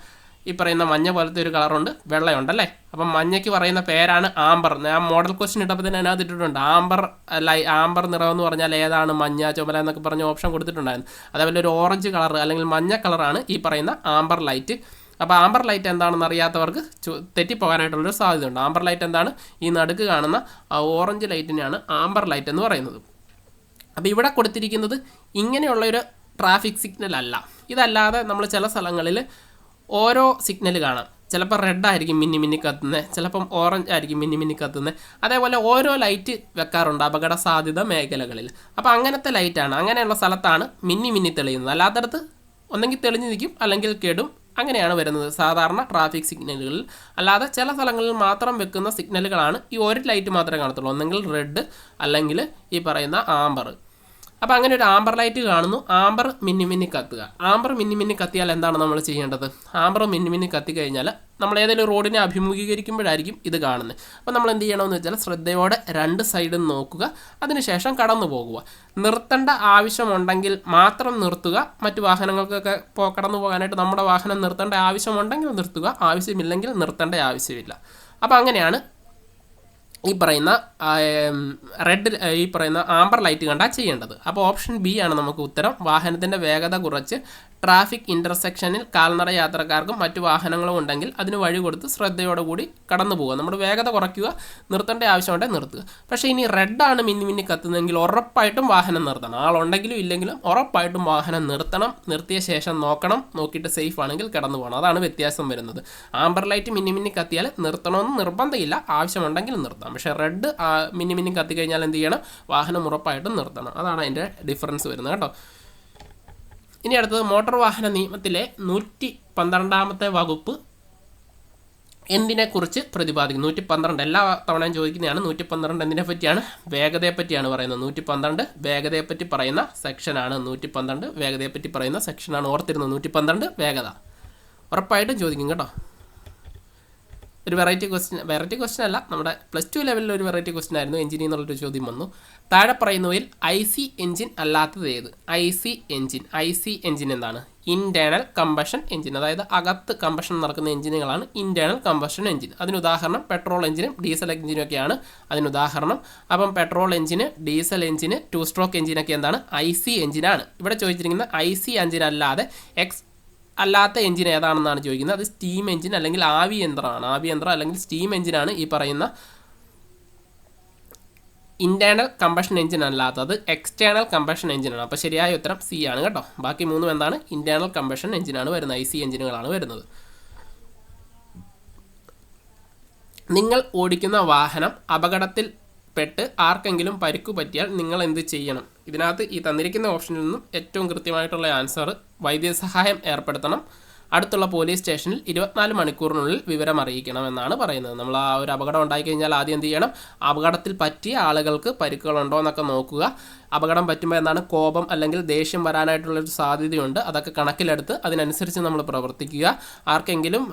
ഈ പറയുന്ന മഞ്ഞ പോലത്തെ ഒരു കളറുണ്ട്, വെള്ളയുണ്ടല്ലേ. അപ്പം മഞ്ഞയ്ക്ക് പറയുന്ന പേരാണ് ആംബർ. ഞാൻ മോഡൽ ക്വസ്റ്റ്യൻ ഇട്ടപ്പോൾ തന്നെ അതിനകത്ത് ഇട്ടിട്ടുണ്ട് ആംബർ നിറം എന്ന് പറഞ്ഞാൽ ഏതാണ്? മഞ്ഞ, ചുമല എന്നൊക്കെ പറഞ്ഞ ഓപ്ഷൻ കൊടുത്തിട്ടുണ്ടായിരുന്നു. അതേപോലെ ഒരു ഓറഞ്ച് കളർ അല്ലെങ്കിൽ മഞ്ഞ കളറാണ് ഈ പറയുന്ന ആംബർ ലൈറ്റ്. അപ്പോൾ ആംബർ ലൈറ്റ് എന്താണെന്ന് അറിയാത്തവർക്ക് തെറ്റിപ്പോകാനായിട്ടുള്ളൊരു സാധ്യതയുണ്ട്. ആംബർ ലൈറ്റ് എന്താണ്? ഈ നടുക്ക് കാണുന്ന ആ ഓറഞ്ച് ലൈറ്റിനെയാണ് ആംബർ ലൈറ്റ് എന്ന് പറയുന്നത്. അപ്പോൾ ഇവിടെ കൊടുത്തിരിക്കുന്നത് ഇങ്ങനെയുള്ളൊരു ട്രാഫിക് സിഗ്നൽ അല്ല. ഇതല്ലാതെ നമ്മൾ ചില സ്ഥലങ്ങളിൽ ഓരോ സിഗ്നൽ കാണാം. ചിലപ്പോൾ റെഡ് ആയിരിക്കും മിന്നി കത്തുന്നത്, ചിലപ്പം ഓറഞ്ച് ആയിരിക്കും മിന്നി കത്തുന്നത്. അതേപോലെ ഓരോ ലൈറ്റ് വെക്കാറുണ്ട് അപകട സാധ്യത മേഖലകളിൽ. അപ്പോൾ അങ്ങനത്തെ ലൈറ്റാണ്, അങ്ങനെയുള്ള സ്ഥലത്താണ് മിന്നി തെളിയുന്നത്. അല്ലാത്തടത്ത് ഒന്നെങ്കിൽ തെളിഞ്ഞ് നിൽക്കും അല്ലെങ്കിൽ കെടും. അങ്ങനെയാണ് വരുന്നത് സാധാരണ ട്രാഫിക് സിഗ്നലുകളിൽ. അല്ലാതെ ചില സ്ഥലങ്ങളിൽ മാത്രം വെക്കുന്ന സിഗ്നലുകളാണ് ഈ ഒരു ലൈറ്റ് മാത്രമേ കാണത്തുള്ളൂ, ഒന്നെങ്കിൽ റെഡ് അല്ലെങ്കിൽ ഈ പറയുന്ന ആംബർ. അപ്പോൾ അങ്ങനെ ഒരു ആംബർ ലൈറ്റ് കാണുന്നു, ആംബർ മിന്നി കത്തുക. ആംബർ മിന്നി കത്തിയാൽ എന്താണ് നമ്മൾ ചെയ്യേണ്ടത്? ആംബർ മിന്നി കത്തിക്കഴിഞ്ഞാൽ നമ്മൾ ഏതെങ്കിലും റോഡിനെ അഭിമുഖീകരിക്കുമ്പോഴായിരിക്കും ഇത് കാണുന്നത്. അപ്പോൾ നമ്മൾ എന്ത് ചെയ്യണമെന്ന് വെച്ചാൽ ശ്രദ്ധയോടെ 2 സൈഡും നോക്കുക, അതിനുശേഷം കടന്നു പോകുക. നിർത്തേണ്ട ആവശ്യമുണ്ടെങ്കിൽ മാത്രം നിർത്തുക. മറ്റു വാഹനങ്ങൾക്കൊക്കെ കടന്നു പോകാനായിട്ട് നമ്മുടെ വാഹനം നിർത്തേണ്ട ആവശ്യമുണ്ടെങ്കിൽ നിർത്തുക, ആവശ്യമില്ലെങ്കിൽ നിർത്തേണ്ട ആവശ്യമില്ല. അപ്പോൾ അങ്ങനെയാണ് ഈ പറയുന്ന റെഡ് ഈ പറയുന്ന ആംബർ ലൈറ്റ് കണ്ടാൽ ചെയ്യേണ്ടത്. അപ്പോൾ ഓപ്ഷൻ ബി ആണ് നമുക്ക് ഉത്തരം. വാഹനത്തിൻ്റെ വേഗത കുറച്ച് ട്രാഫിക് ഇൻ്റർസെക്ഷനിൽ കാൽനട യാത്രക്കാർക്കും മറ്റു വാഹനങ്ങളും ഉണ്ടെങ്കിൽ അതിന് വഴി കൊടുത്ത് ശ്രദ്ധയോടുകൂടി കടന്നു പോകുക. നമ്മൾ വേഗത കുറയ്ക്കുക, നിർത്തേണ്ട ആവശ്യമുണ്ടെങ്കിൽ നിർത്തുക. പക്ഷേ ഇനി റെഡാണ് മിന്നി കത്തുന്നതെങ്കിൽ ഉറപ്പായിട്ടും വാഹനം നിർത്തണം. ആളുണ്ടെങ്കിലും ഇല്ലെങ്കിലും ഉറപ്പായിട്ടും വാഹനം നിർത്തണം. നിർത്തിയ ശേഷം നോക്കണം, നോക്കിയിട്ട് സേഫ് ആണെങ്കിൽ കടന്നു പോകണം. അതാണ് വ്യത്യാസം വരുന്നത്. ആംബർ ലൈറ്റ് മിന്നി കത്തിയാൽ നിർത്തണമെന്ന് നിർബന്ധമില്ല, ആവശ്യമുണ്ടെങ്കിൽ നിർത്താം. പക്ഷേ റെഡ് മിന്നി കത്തിക്കഴിഞ്ഞാൽ എന്ത് ചെയ്യണം? വാഹനം ഉറപ്പായിട്ടും നിർത്തണം. അതാണ് അതിൻ്റെ ഡിഫറൻസ് വരുന്നത് കേട്ടോ. ഇനി അടുത്തത് മോട്ടോർ വാഹന നിയമത്തിലെ 112 വകുപ്പ് എന്തിനെക്കുറിച്ച് പ്രതിപാദിക്കും? 112 എല്ലാ തവണയും ചോദിക്കുന്നതാണ്. 112 എന്തിനെ പറ്റിയാണ്? വേഗതയെ പറ്റിയാണ് പറയുന്നത്. 112 വേഗതയെപ്പറ്റി പറയുന്ന സെക്ഷനാണ്. 112 വേഗതയെപ്പറ്റി പറയുന്ന സെക്ഷനാണ്. ഓർത്തിരുന്നു, 112 വേഗത ഉറപ്പായിട്ടും ചോദിക്കും കേട്ടോ. ഒരു വെറൈറ്റി ക്വസ്റ്റ്യൻ അല്ല, നമ്മുടെ +2 ലെവലിൽ ഒരു വെറൈറ്റി ക്വസ്റ്റ്യൻ ആയിരുന്നു. എഞ്ചിനിൽ നിന്നുള്ളൊരു ചോദ്യം വന്നു. താഴെ പറയുന്നവയിൽ IC എഞ്ചിൻ അല്ലാത്തത് ഏത്? IC എഞ്ചിൻ എന്താണ്? Internal combustion engine. അതായത് അകത്ത് കമ്പഷൻ നടക്കുന്ന എഞ്ചിനുകളാണ് ഇൻറ്റേർണൽ കമ്പഷൻ എഞ്ചിൻ. അതിനുദാഹരണം പെട്രോൾ എഞ്ചിനും ഡീസൽ എഞ്ചിനും ഒക്കെയാണ് അതിനുദാഹരണം. അപ്പം പെട്രോൾ എഞ്ചിന്, ഡീസൽ എഞ്ചിന്, 2 സ്ട്രോക്ക് എഞ്ചിനൊക്കെ എന്താണ്? IC എഞ്ചിനാണ്. ഇവിടെ ചോദിച്ചിരിക്കുന്ന IC എഞ്ചിൻ അല്ലാതെ അല്ലാത്ത എഞ്ചിൻ ഏതാണെന്നാണ് ചോദിക്കുന്നത്. അത് സ്റ്റീം എഞ്ചിൻ അല്ലെങ്കിൽ ആവി യന്ത്രം അല്ലെങ്കിൽ സ്റ്റീം എഞ്ചിനാണ് ഈ പറയുന്ന ഇൻറ്റേർണൽ കമ്പഷൻ എഞ്ചിൻ അല്ലാത്തത് എക്സ്റ്റേണൽ കമ്പഷൻ എഞ്ചിനാണ്. അപ്പോൾ ശരിയായ ഉത്തരം സി ആണ് കേട്ടോ. ബാക്കി മൂന്നും എന്താണ്? ഇൻറ്റേർണൽ കമ്പഷൻ എഞ്ചിനാണ് വരുന്നത്, IC എഞ്ചിനുകളാണ് വരുന്നത്. നിങ്ങൾ ഓടിക്കുന്ന വാഹനം അപകടത്തിൽ പെട്ട് ആർക്കെങ്കിലും പരിക്കു പറ്റിയാൽ നിങ്ങൾ എന്ത് ചെയ്യണം? ഇതിനകത്ത് ഈ തന്നിരിക്കുന്ന ഓപ്ഷനിൽ നിന്നും ഏറ്റവും കൃത്യമായിട്ടുള്ള ആൻസർ വൈദ്യസഹായം ഏർപ്പെടുത്തണം, അടുത്തുള്ള പോലീസ് സ്റ്റേഷനിൽ 24 മണിക്കൂറിനുള്ളിൽ വിവരം അറിയിക്കണം എന്നാണ് പറയുന്നത്. നമ്മൾ ആ ഒരു അപകടം ഉണ്ടായിക്കഴിഞ്ഞാൽ ആദ്യം എന്ത് ചെയ്യണം? അപകടത്തിൽ പറ്റിയ ആളുകൾക്ക് പരിക്കുകളുണ്ടോ എന്നൊക്കെ നോക്കുക. അപകടം പറ്റുമ്പോൾ എന്താണ്? കോപം അല്ലെങ്കിൽ ദേഷ്യം വരാനായിട്ടുള്ളൊരു സാധ്യതയുണ്ട്. അതൊക്കെ കണക്കിലെടുത്ത് അതിനനുസരിച്ച് നമ്മൾ പ്രവർത്തിക്കുക. ആർക്കെങ്കിലും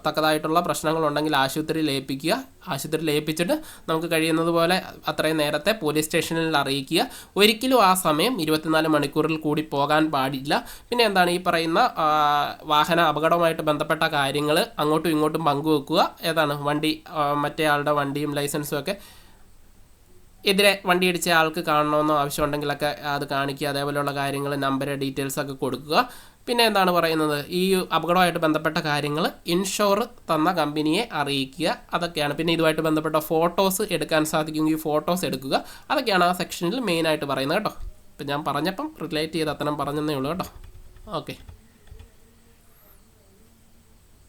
തക്കതായിട്ടുള്ള പ്രശ്നങ്ങളുണ്ടെങ്കിൽ ആശുപത്രിയിൽ ഏൽപ്പിക്കുക. ആശുപത്രിയിൽ ഏൽപ്പിച്ചിട്ട് നമുക്ക് കഴിയുന്നത് പോലെ അത്രയും നേരത്തെ പോലീസ് സ്റ്റേഷനിൽ അറിയിക്കുക. ഒരിക്കലും ആ സമയം 24 മണിക്കൂറിൽ കൂടി പോകാൻ പാടില്ല. പിന്നെ എന്താണ്? ഈ പറയുന്ന വാഹന അപകടവുമായിട്ട് ബന്ധപ്പെട്ട കാര്യങ്ങൾ അങ്ങോട്ടും ഇങ്ങോട്ടും പങ്കുവെക്കുക. ഏതാണ്? വണ്ടി, മറ്റേ ആളുടെ വണ്ടിയും ലൈസൻസും ഒക്കെ എതിരെ വണ്ടി ഇടിച്ച ആൾക്ക് കാണണമെന്നോ ആവശ്യമുണ്ടെങ്കിലൊക്കെ അത് കാണിക്കുക. അതേപോലെയുള്ള കാര്യങ്ങൾ, നമ്പർ, ഡീറ്റെയിൽസ് ഒക്കെ കൊടുക്കുക. പിന്നെ എന്താണ് പറയുന്നത്? ഈ അപകടമായിട്ട് ബന്ധപ്പെട്ട കാര്യങ്ങൾ ഇൻഷുർ തന്ന കമ്പനിയെ അറിയിക്കുക. അതൊക്കെയാണ്. പിന്നെ ഇതുമായിട്ട് ബന്ധപ്പെട്ട ഫോട്ടോസ് എടുക്കാൻ സാധിക്കുമെങ്കിൽ ഫോട്ടോസ് എടുക്കുക. അതൊക്കെയാണ് ആ സെക്ഷനിൽ മെയിനായിട്ട് പറയുന്നത് കേട്ടോ. ഇപ്പം ഞാൻ പറഞ്ഞപ്പം റിലേറ്റ് ചെയ്ത് അത്തരം പറഞ്ഞതേ ഉള്ളൂ കേട്ടോ. ഓക്കെ.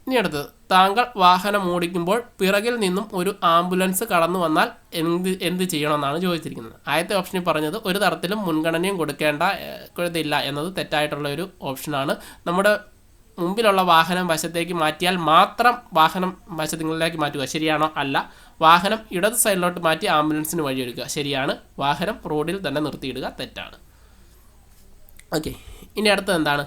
ഇനി അടുത്തത്, താങ്കൾ വാഹനം ഓടിക്കുമ്പോൾ പിറകിൽ നിന്നും ഒരു ആംബുലൻസ് കടന്നു വന്നാൽ എന്ത് ചെയ്യണമെന്നാണ് ചോദിച്ചിരിക്കുന്നത്. ആദ്യത്തെ ഓപ്ഷനിൽ പറഞ്ഞത് ഒരു തരത്തിലും മുൻഗണനയും കൊടുക്കേണ്ടതില്ല എന്നത് തെറ്റായിട്ടുള്ള ഒരു ഓപ്ഷനാണ്. നമ്മുടെ മുമ്പിലുള്ള വാഹനം വശത്തേക്ക് മാറ്റിയാൽ മാത്രം വാഹനം വശങ്ങളിലേക്ക് മാറ്റുക. ശരിയാണോ? അല്ല. വാഹനം ഇടത് സൈഡിലോട്ട് മാറ്റി ആംബുലൻസിന് വഴിയൊരുക്കുക. ശരിയാണ്. വാഹനം റോഡിൽ തന്നെ നിർത്തിയിടുക. തെറ്റാണ്. ഓക്കെ. ഇനി അടുത്തത് എന്താണ്?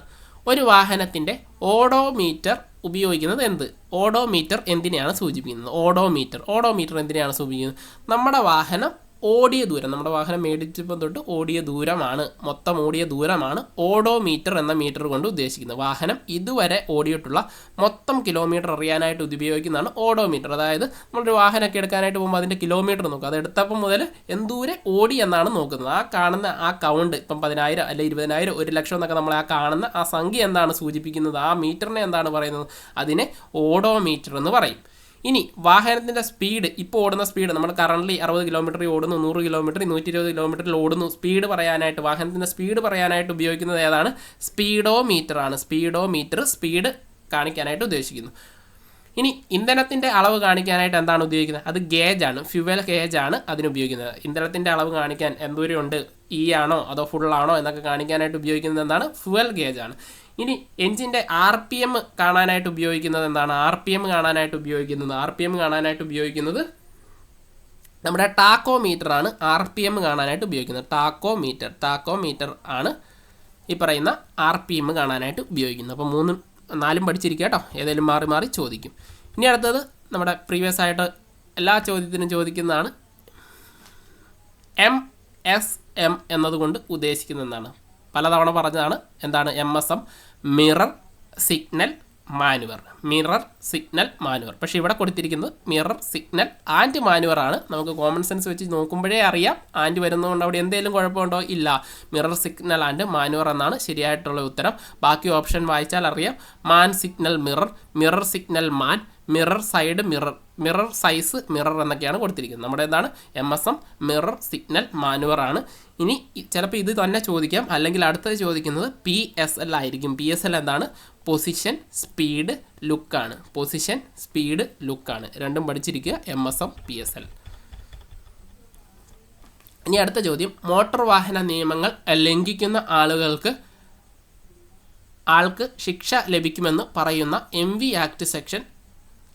ഒരു വാഹനത്തിൻ്റെ ഓഡോമീറ്റർ ഉപയോഗിക്കുന്നത് എന്ത്? ഓഡോമീറ്റർ എന്തിനെയാണ് സൂചിപ്പിക്കുന്നത്? ഓഡോമീറ്റർ എന്തിനെയാണ് സൂചിപ്പിക്കുന്നത്? നമ്മുടെ വാഹനം ഓടിയ ദൂരം, നമ്മുടെ വാഹനം മേടിച്ചപ്പോൾ തൊട്ട് ഓടിയ ദൂരമാണ്, മൊത്തം ഓടിയ ദൂരമാണ് ഓഡോമീറ്റർ എന്ന മീറ്റർ കൊണ്ട് ഉദ്ദേശിക്കുന്നത്. വാഹനം ഇതുവരെ ഓടിയിട്ടുള്ള മൊത്തം കിലോമീറ്റർ അറിയാനായിട്ട് ഉപയോഗിക്കുന്നതാണ് ഓഡോമീറ്റർ. അതായത് നമ്മളൊരു വാഹനമൊക്കെ എടുക്കാനായിട്ട് പോകുമ്പോൾ അതിൻ്റെ കിലോമീറ്റർ നോക്കുക. അത് എടുത്തപ്പം മുതൽ എന്തൂരെ ഓടി എന്നാണ് നോക്കുന്നത്. ആ കാണുന്ന ആ കൗണ്ട്, ഇപ്പം 10,000 അല്ലെങ്കിൽ 20,000, 1,00,000 എന്നൊക്കെ നമ്മൾ ആ കാണുന്ന ആ സംഖ്യ എന്താണ് സൂചിപ്പിക്കുന്നത്? ആ മീറ്ററിനെ എന്താണ് പറയുന്നത്? അതിനെ ഓഡോമീറ്റർ എന്ന് പറയും. ഇനി വാഹനത്തിൻ്റെ സ്പീഡ്, ഇപ്പോൾ ഓടുന്ന സ്പീഡ്, നമ്മൾ കറണ്ട്ലി 60 കിലോമീറ്ററിൽ ഓടുന്നു, 100 കിലോമീറ്റർ, 120 കിലോമീറ്ററിൽ ഓടുന്നു. സ്പീഡ് പറയാനായിട്ട്, വാഹനത്തിൻ്റെ സ്പീഡ് പറയാനായിട്ട് ഉപയോഗിക്കുന്നത് ഏതാണ്? സ്പീഡോമീറ്ററാണ്. സ്പീഡ് കാണിക്കാനായിട്ട് ഉദ്ദേശിക്കുന്നു. ഇനി ഇന്ധനത്തിൻ്റെ അളവ് കാണിക്കാനായിട്ട് എന്താണ് ഉപയോഗിക്കുന്നത്? അത് ഗേജാണ്, ഫ്യുവൽ ഗേജാണ് അതിനുപയോഗിക്കുന്നത്. ഇന്ധനത്തിൻ്റെ അളവ് കാണിക്കാൻ എന്തോരമുണ്ട്, ആണോ അതോ ഫുള്ളാണോ എന്നൊക്കെ കാണിക്കാനായിട്ട് ഉപയോഗിക്കുന്നത് എന്താണ്? ഫ്യുവൽ ഗേജാണ്. ഇനി എഞ്ചിൻ്റെ RPM കാണാനായിട്ട് ഉപയോഗിക്കുന്നത് എന്താണ്? RPM കാണാനായിട്ട് ഉപയോഗിക്കുന്നത് നമ്മുടെ ടാക്കോമീറ്റർ ആണ്. RPM കാണാനായിട്ട് ഉപയോഗിക്കുന്നത് ടാക്കോമീറ്റർ ആണ് ഈ പറയുന്ന RPM കാണാനായിട്ട് ഉപയോഗിക്കുന്നത്. അപ്പോൾ 3ഉം 4ഉം പഠിച്ചിരിക്കുക കേട്ടോ. ഏതെങ്കിലും മാറി ചോദിക്കും. ഇനി അടുത്തത് നമ്മുടെ പ്രീവിയസ് ആയിട്ട് എല്ലാ ചോദ്യത്തിനും ചോദിക്കുന്നതാണ്. MSM എന്നതുകൊണ്ട് ഉദ്ദേശിക്കുന്നത് എന്താണ്? പലതവണ പറഞ്ഞതാണ്. എന്താണ് MSM? Mirror, signal, manoeuvre. Mirror signal manoeuvre. പക്ഷേ ഇവിടെ കൊടുത്തിരിക്കുന്നത് മിറർ സിഗ്നൽ ആൻഡ് മാനുവർ ആണ്. നമുക്ക് കോമൺ സെൻസ് വെച്ച് നോക്കുമ്പോഴേ അറിയാം ആൻഡ് വരുന്നതുകൊണ്ട് അവിടെ എന്തെങ്കിലും കുഴപ്പമുണ്ടോ? ഇല്ല. മിറർ സിഗ്നൽ ആൻഡ് മാനുവർ എന്നാണ് ശരിയായിട്ടുള്ള ഉത്തരം. ബാക്കി ഓപ്ഷൻ വായിച്ചാൽ അറിയാം. Man signal mirror, mirror signal man, mirror side mirror, mirror size mirror എന്നൊക്കെയാണ് കൊടുത്തിരിക്കുന്നത്. നമ്മുടെ എന്താണ് MSM മിറർ സിഗ്നൽ മാനുവർ ആണ്. ഇനി ചിലപ്പോൾ ഇത് തന്നെ ചോദിക്കാം, അല്ലെങ്കിൽ അടുത്തത് ചോദിക്കുന്നത് PSL ആയിരിക്കും. PSL എന്താണ്? പൊസിഷൻ സ്പീഡ് ലുക്കാണ്. പൊസിഷൻ സ്പീഡ് ലുക്കാണ്. രണ്ടും പഠിച്ചിരിക്കുക. MSM PSL. ഇനി അടുത്ത ചോദ്യം, മോട്ടോർ വാഹന നിയമങ്ങൾ ലംഘിക്കുന്ന ആൾക്ക് ശിക്ഷ ലഭിക്കുമെന്ന് പറയുന്ന MV ആക്ട് സെക്ഷൻ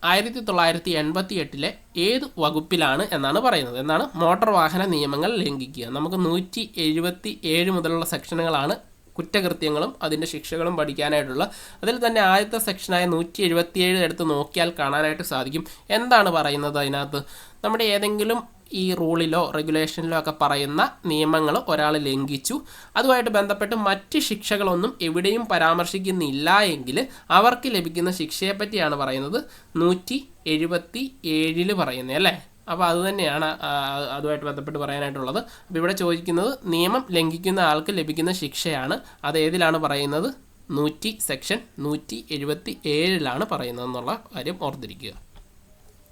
1988 ഏത് വകുപ്പിലാണ് എന്നാണ് പറയുന്നത്. എന്നാണ് മോട്ടോർ വാഹന നിയമങ്ങൾ ലംഘിക്കുക. നമുക്ക് 177 മുതലുള്ള സെക്ഷനുകളാണ് കുറ്റകൃത്യങ്ങളും അതിൻ്റെ ശിക്ഷകളും പഠിക്കാനായിട്ടുള്ള. അതിൽ തന്നെ ആദ്യത്തെ സെക്ഷനായ 177 എടുത്ത് നോക്കിയാൽ കാണാനായിട്ട് സാധിക്കും. എന്താണ് പറയുന്നത് അതിനകത്ത്? നമ്മുടെ ഏതെങ്കിലും ഈ റൂളിലോ റെഗുലേഷനിലോ ഒക്കെ പറയുന്ന നിയമങ്ങൾ ഒരാൾ ലംഘിച്ചു, അതുമായിട്ട് ബന്ധപ്പെട്ട് മറ്റ് ശിക്ഷകളൊന്നും എവിടെയും പരാമർശിക്കുന്നില്ല എങ്കിൽ അവർക്ക് ലഭിക്കുന്ന ശിക്ഷയെപ്പറ്റിയാണ് പറയുന്നത് 177 പറയുന്നത് അല്ലേ. അപ്പോൾ അതുതന്നെയാണ് അതുമായിട്ട് ബന്ധപ്പെട്ട് പറയാനായിട്ടുള്ളത്. അപ്പോൾ ഇവിടെ ചോദിക്കുന്നത് നിയമം ലംഘിക്കുന്ന ആൾക്ക് ലഭിക്കുന്ന ശിക്ഷയാണ്. അത് ഏതിലാണ് പറയുന്നത്? സെക്ഷൻ 177 പറയുന്നതെന്നുള്ള കാര്യം ഓർത്തിരിക്കുക.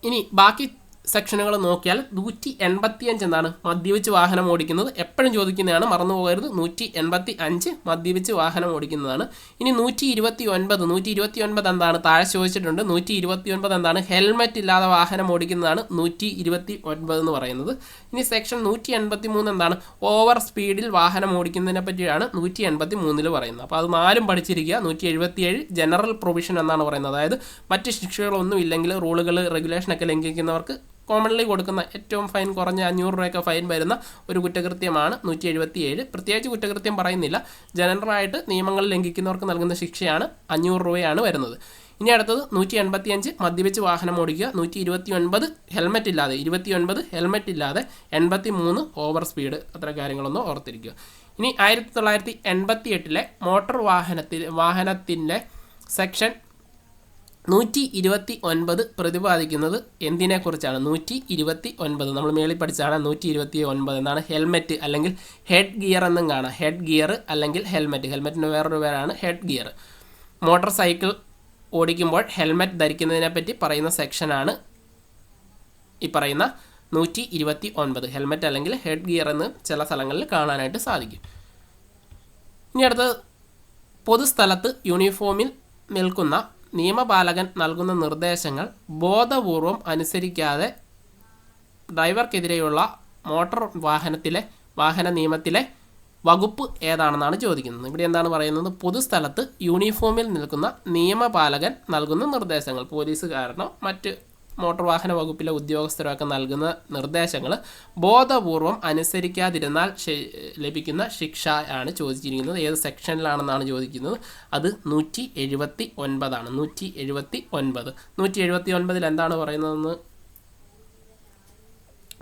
ഇനി ബാക്കി സെക്ഷനുകൾ നോക്കിയാൽ 185 എന്താണ്? മദ്യപിച്ച് വാഹനം ഓടിക്കുന്നത്. എപ്പോഴും ചോദിക്കുന്നതാണ്, മറന്നു പോകരുത്. 185 മദ്യപിച്ച് വാഹനം ഓടിക്കുന്നതാണ്. ഇനി 129 എന്താണ്? താഴെ ചോദിച്ചിട്ടുണ്ട്. 129 എന്താണ്? ഹെൽമെറ്റ് ഇല്ലാതെ വാഹനം ഓടിക്കുന്നതാണ് 129 എന്ന് പറയുന്നത്. ഇനി സെക്ഷൻ 183 എന്താണ്? ഓവർ സ്പീഡിൽ വാഹനം ഓടിക്കുന്നതിനെ പറ്റിയാണ് 183 പറയുന്നത്. അപ്പോൾ അത് 4 പഠിച്ചിരിക്കുക. 177 ജനറൽ പ്രൊവിഷൻ എന്നാണ് പറയുന്നത്. അതായത് മറ്റ് ശിക്ഷകളൊന്നും ഇല്ലെങ്കിൽ റൂളുകൾ റെഗുലേഷനൊക്കെ ലംഘിക്കുന്നവർക്ക് കോമൺലി കൊടുക്കുന്ന ഏറ്റവും ഫൈൻ കുറഞ്ഞ 500 രൂപയൊക്കെ ഫൈൻ വരുന്ന ഒരു കുറ്റകൃത്യമാണ് 177. പ്രത്യേകിച്ച് കുറ്റകൃത്യം പറയുന്നില്ല. ജനറലായിട്ട് നിയമങ്ങൾ ലംഘിക്കുന്നവർക്ക് നൽകുന്ന ശിക്ഷയാണ് 500 രൂപയാണ് വരുന്നത്. ഇനി അടുത്തത് 185 മദ്യപിച്ച് വാഹനം ഓടിക്കുക. 129 ഹെൽമെറ്റ് ഇല്ലാതെ, 29 ഹെൽമെറ്റ് ഇല്ലാതെ, 83 ഓവർ സ്പീഡ്. അത്ര കാര്യങ്ങളൊന്നും ഓർത്തിരിക്കുക. ഇനി 1988 മോട്ടോർ വാഹനത്തിൻ്റെ സെക്ഷൻ 129 പ്രതിപാദിക്കുന്നത് എന്തിനെക്കുറിച്ചാണ്? 129 നമ്മൾ മേളിൽ പഠിച്ചാണ്. 129 എന്താണ്? ഹെൽമെറ്റ് അല്ലെങ്കിൽ ഹെഡ് ഗിയർ എന്നും കാണാം. ഹെഡ് ഗിയർ അല്ലെങ്കിൽ ഹെൽമെറ്റ്. ഹെൽമെറ്റിന് വേറൊരു പേരാണ് ഹെഡ് ഗിയർ. മോട്ടോർ സൈക്കിൾ ഓടിക്കുമ്പോൾ ഹെൽമെറ്റ് ധരിക്കുന്നതിനെ പറ്റി പറയുന്ന സെക്ഷനാണ് ഈ പറയുന്ന 129. ഹെൽമെറ്റ് അല്ലെങ്കിൽ ഹെഡ് ഗിയർ എന്ന് ചില സ്ഥലങ്ങളിൽ കാണാനായിട്ട് സാധിക്കും. ഇനി അടുത്തത്, പൊതുസ്ഥലത്ത് യൂണിഫോമിൽ നിൽക്കുന്ന നിയമപാലകൻ നൽകുന്ന നിർദ്ദേശങ്ങൾ ബോധപൂർവം അനുസരിക്കാതെ ഡ്രൈവർക്കെതിരെയുള്ള മോട്ടോർ വാഹന നിയമത്തിലെ വകുപ്പ് ഏതാണെന്നാണ് ചോദിക്കുന്നത്. ഇവിടെ എന്താണ് പറയുന്നത്? പൊതുസ്ഥലത്ത് യൂണിഫോമിൽ നിൽക്കുന്ന നിയമപാലകൻ നൽകുന്ന നിർദ്ദേശങ്ങൾ, പോലീസുകാരനോ മറ്റ് മോട്ടോർ വാഹന വകുപ്പിലെ ഉദ്യോഗസ്ഥരൊക്കെ നൽകുന്ന നിർദ്ദേശങ്ങൾ ബോധപൂർവം അനുസരിക്കാതിരുന്നാൽ ലഭിക്കുന്ന ശിക്ഷ ആണ് ചോദിച്ചിരിക്കുന്നത്. ഏത് സെക്ഷനിലാണെന്നാണ് ചോദിക്കുന്നത്. അത് 179 179 എന്താണ് പറയുന്നതെന്ന്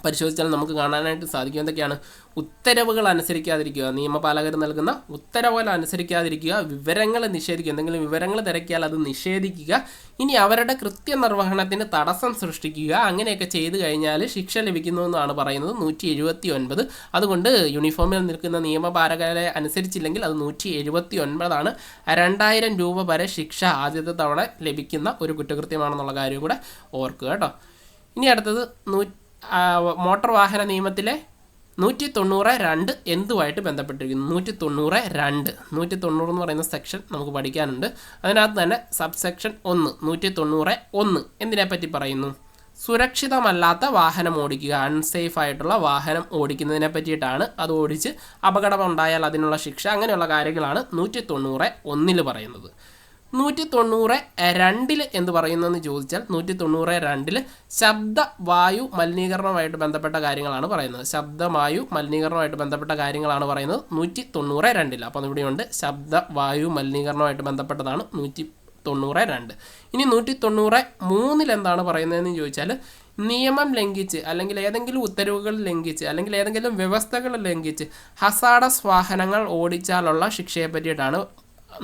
പരിശോധിച്ചാൽ നമുക്ക് കാണാനായിട്ട് സാധിക്കും. എന്തൊക്കെയാണ്? ഉത്തരവുകൾ അനുസരിക്കാതിരിക്കുക, നിയമപാലകർ നൽകുന്ന ഉത്തരവുകൾ അനുസരിക്കാതിരിക്കുക, വിവരങ്ങൾ നിഷേധിക്കുക, എന്തെങ്കിലും വിവരങ്ങൾ തിരക്കിയാൽ അത് നിഷേധിക്കുക, ഇനി അവരുടെ കൃത്യനിർവഹണത്തിന് തടസ്സം സൃഷ്ടിക്കുക, അങ്ങനെയൊക്കെ ചെയ്തു കഴിഞ്ഞാൽ ശിക്ഷ ലഭിക്കുന്നു എന്നാണ് പറയുന്നത് 179. അതുകൊണ്ട് യൂണിഫോമിൽ നിൽക്കുന്ന നിയമപാലകരെ അനുസരിച്ചില്ലെങ്കിൽ അത് 179 2000 രൂപ വരെ ശിക്ഷ ആദ്യത്തെ തവണ ലഭിക്കുന്ന ഒരു കുറ്റകൃത്യമാണെന്നുള്ള കാര്യം കൂടെ ഓർക്കുക കേട്ടോ. ഇനി അടുത്തത് മോട്ടോർ വാഹന നിയമത്തിലെ 192 എന്തുമായിട്ട് ബന്ധപ്പെട്ടിരിക്കുന്നു? 192 എന്ന് പറയുന്ന സെക്ഷൻ നമുക്ക് പഠിക്കാനുണ്ട്. അതിനകത്ത് തന്നെ സബ്സെക്ഷൻ 1 191 എന്തിനെപ്പറ്റി പറയുന്നു? സുരക്ഷിതമല്ലാത്ത വാഹനം ഓടിക്കുക, അൺസേഫ് ആയിട്ടുള്ള വാഹനം ഓടിക്കുന്നതിനെ പറ്റിയിട്ടാണ്. അത് ഓടിച്ച് അപകടമുണ്ടായാൽ അതിനുള്ള ശിക്ഷ, അങ്ങനെയുള്ള കാര്യങ്ങളാണ് 191 പറയുന്നത്. 192 എന്ത് പറയുന്നതെന്ന് ചോദിച്ചാൽ 192 ശബ്ദ വായു മലിനീകരണവുമായിട്ട് ബന്ധപ്പെട്ട കാര്യങ്ങളാണ് പറയുന്നത്. ശബ്ദവായു മലിനീകരണവുമായിട്ട് ബന്ധപ്പെട്ട കാര്യങ്ങളാണ് പറയുന്നത് 192. അപ്പോൾ ഇവിടെയുണ്ട് ശബ്ദ വായു മലിനീകരണവുമായിട്ട് ബന്ധപ്പെട്ടതാണ് 192. ഇനി 193 എന്താണ് പറയുന്നതെന്ന് ചോദിച്ചാൽ നിയമം ലംഘിച്ച് അല്ലെങ്കിൽ ഏതെങ്കിലും ഉത്തരവുകൾ ലംഘിച്ച് അല്ലെങ്കിൽ ഏതെങ്കിലും വ്യവസ്ഥകൾ ലംഘിച്ച് ഹസാഡസ് വാഹനങ്ങൾ ഓടിച്ചാലുള്ള ശിക്ഷയെ പറ്റിയിട്ടാണ്